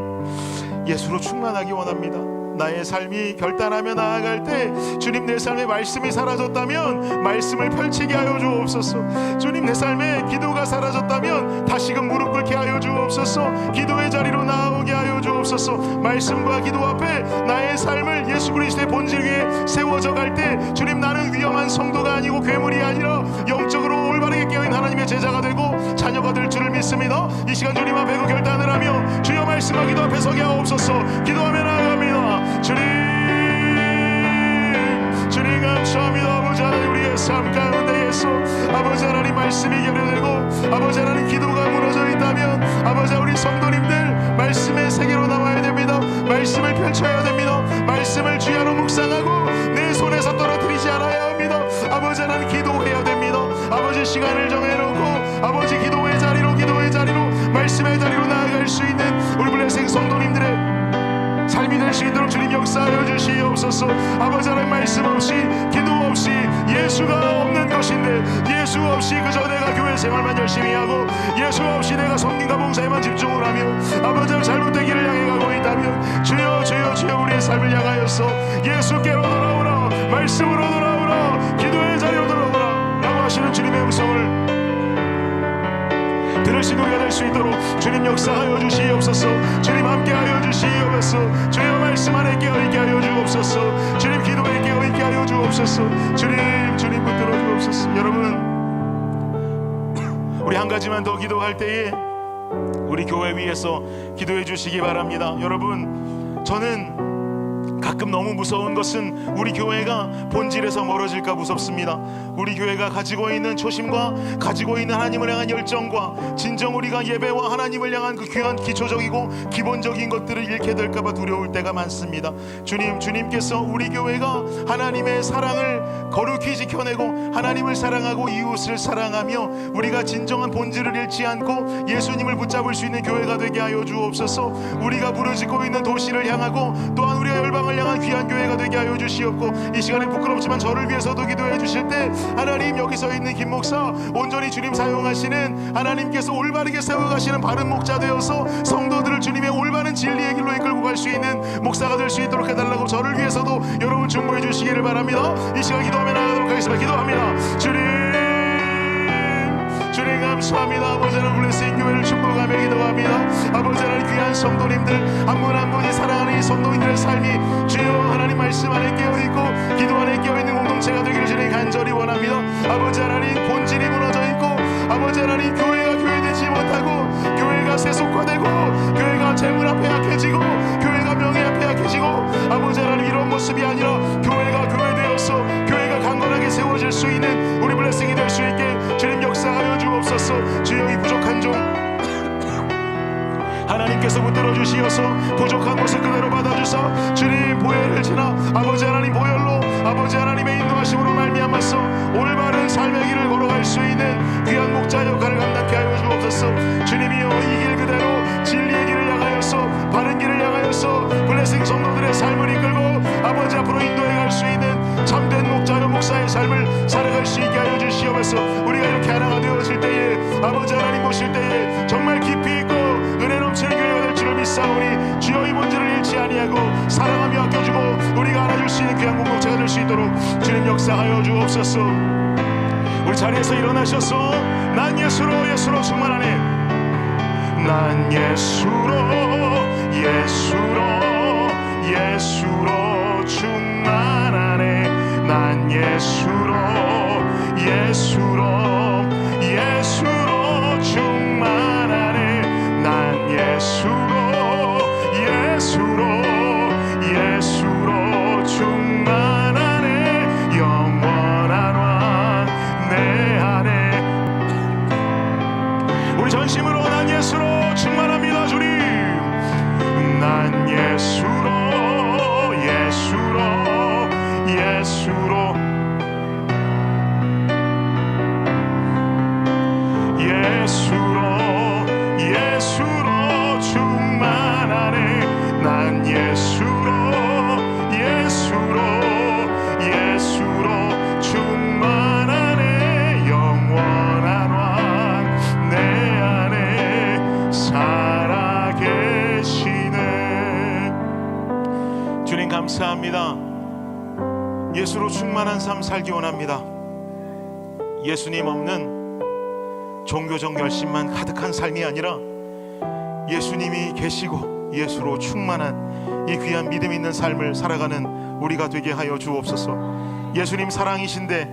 [SPEAKER 1] 예수로 충만하기 원합니다. 나의 삶이 결단하며 나아갈 때 주님 내 삶에 말씀이 사라졌다면 말씀을 펼치게 하여 주옵소서. 주님 내 삶에 기도가 사라졌다면 다시금 무릎 꿇게 하여 주옵소서. 기도의 자리로 나아오게 하여 주옵소서. 말씀과 기도 앞에 나의 삶을 예수 그리스도의 본질 위에 세워져 갈 때 주님 나는 위험한 성도가 아니고 괴물이 아니라 영적으로 올바르게 깨어있는 하나님의 제자가 되고 자녀가 될 줄을 믿습니다. 이 시간 주님 앞에 그 결단을 하며 주여 말씀과 기도 앞에 서게 하옵소서. 기도하며 나아갑니다. 주님 감사합니다. 아버지 하나님 우리의 삶 가운데에서 아버지 하나님 말씀이 결여되고 아버지 하나님 기도가 무너져 있다면 아버지 우리 성도님들 말씀의 세계로 나와야 됩니다. 말씀을 펼쳐야 됩니다. 말씀을 주야로 묵상하고 내 손에서 떨어뜨리지 않아야 합니다. 아버지 하나님 기도해야 됩니다. 아버지 시간을 정해놓고 아버지 기도의 자리로 말씀의 자리로 나아갈 수 있는 우리 블레싱 성도님들의 삶이 될 수 있도록 주님 역사하여 주시옵소서. 아버지 하나님 말씀 없이 기도 없이 예수가 없는 것인데 예수 없이 그저 내가 교회 생활만 열심히 하고 예수 없이 내가 성김과 봉사에만 집중을 하며 아버지 하나님 잘못된 길을 향해 가고 있다면 주여 우리의 삶을 향하여서 예수께로 돌아오라, 말씀으로 돌아오라, 기도의 자리로 돌아오라 라고 하시는 주님의 음성을 들으신 우리가 될 수 있도록 주님 역사하여 주시옵소서. 주님 함께하여 주시옵소서. 주여 말씀 안에 깨어있게 하여 주옵소서. 주님 기도에 깨어있게 하여 주옵소서. 주님 붙들어 주옵소서. 여러분 우리 한 가지만 더 기도할 때에 우리 교회 위에서 기도해 주시기 바랍니다. 여러분 저는 가끔 너무 무서운 것은 우리 교회가 본질에서 멀어질까 무섭습니다. 우리 교회가 가지고 있는 초심과 가지고 있는 하나님을 향한 열정과 진정 우리가 예배와 하나님을 향한 그 귀한 기초적이고 기본적인 것들을 잃게 될까봐 두려울 때가 많습니다. 주님께서 우리 교회가 하나님의 사랑을 거룩히 지켜내고 하나님을 사랑하고 이웃을 사랑하며 우리가 진정한 본질을 잃지 않고 예수님을 붙잡을 수 있는 교회가 되게 하여 주옵소서. 우리가 부르짖고 있는 도시를 향하고 또한 우리가 열방을 향한 귀한 교회가 되게 하여 주시옵고 이 시간에 부끄럽지만 저를 위해서도 기도해 주실 때 하나님 여기 서 있는 김 목사 온전히 주님 사용하시는 하나님께서 올바르게 세워가시는 바른 목자 되어서 성도들을 주님의 올바른 진리의 길로 이끌고 갈 수 있는 목사가 될 수 있도록 해달라고 저를 위해서도 여러분 중보해 주시기를 바랍니다. 이 시간 기도하며 나가도록 하겠습니다. 기도합니다. 주님 감사합니다. 아버지 하나님 블레싱 교회를 축복하며 기도합니다. 아버지 하나님 귀한 성도님들 한 분 한 분이 사랑하는 이 성도님들의 삶이 주여 하나님 말씀 안에 깨어있고 기도 안에 깨어있는 공동체가 되기를 주님 간절히 원합니다. 아버지 하나님 본질이 무너져 있고 아버지 하나님 교회가 교회되지 못하고 교회가 세속화되고 교회가 재물 앞에 약해지고 교회가 명예 앞에 약해지고 아버지 하나님 이런 모습이 아니라 교회가 교회되어서 교회가 강건하게 세워질 수 있는 우리 블레싱이 될 수 있게 주님 역사하여 주옵소서. 주여 이 부족한 종 하나님께서 붙들어 주시어서 부족한 것을 그대로 받아주사 주님 보혈을 지나 아버지 하나님 보혈로 아버지 하나님의 인도하심으로 말미암아서 올바른 삶의 길을 걸어갈 수 있는 귀한 목자 역할을 감당케 하여 주옵소서. 주님이여 이 길 그대로 진리의 길을 향하여서 바른 길을 향하여서 블레싱 성도들의 삶을 이끌고 아버지 앞으로 인도해 갈 수 있는 참된 목자요 목사의 삶을 살아갈 수 있게 하여 주시옵소서. 우리가 이렇게 하나가 되어질 때에 아버지 하나님 보실 때에 정말 깊이 있고 은혜 넘치는 교회가 될 줄을 믿사오니 주여 이 본질을 잃지 아니하고 사랑하며 아껴주고 우리가 안아줄 수 있는 귀한 공동체가 될 수 있도록 주님 역사하여 주옵소서. 우리 자리에서 일어나셔서 난 예수로 충만하네. 난 예수로 충만하네. 난 예수로 충만하네. 난 예수로 충만하네. 영원한 왕 내 안에 우리 전심으로 난 예수로 충만합니다. 주님 난 예수로 예수로 충만한 삶 살기 원합니다. 예수님 없는 종교적 열심만 가득한 삶이 아니라 예수님이 계시고 예수로 충만한 이 귀한 믿음 있는 삶을 살아가는 우리가 되게 하여 주옵소서. 예수님 사랑이신데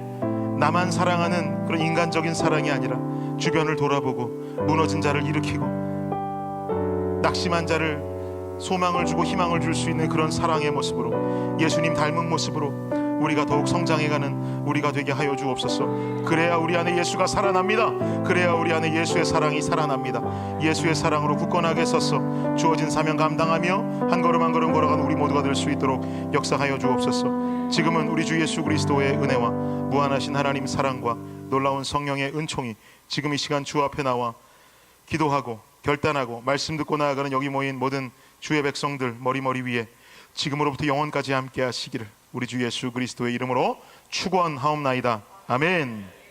[SPEAKER 1] 나만 사랑하는 그런 인간적인 사랑이 아니라 주변을 돌아보고 무너진 자를 일으키고 낙심한 자를 소망을 주고 희망을 줄 수 있는 그런 사랑의 모습으로, 예수님 닮은 모습으로 우리가 더욱 성장해가는 우리가 되게 하여 주옵소서. 그래야 우리 안에 예수가 살아납니다. 그래야 우리 안에 예수의 사랑이 살아납니다. 예수의 사랑으로 굳건하게 서서 주어진 사명 감당하며 한 걸음 한 걸음 걸어가는 우리 모두가 될 수 있도록 역사하여 주옵소서. 지금은 우리 주 예수 그리스도의 은혜와 무한하신 하나님 사랑과 놀라운 성령의 은총이 지금 이 시간 주 앞에 나와 기도하고 결단하고 말씀 듣고 나아가는 여기 모인 모든 주의 백성들 머리 위에 지금으로부터 영원까지 함께 하시기를 우리 주 예수 그리스도의 이름으로 축원하옵나이다. 아멘.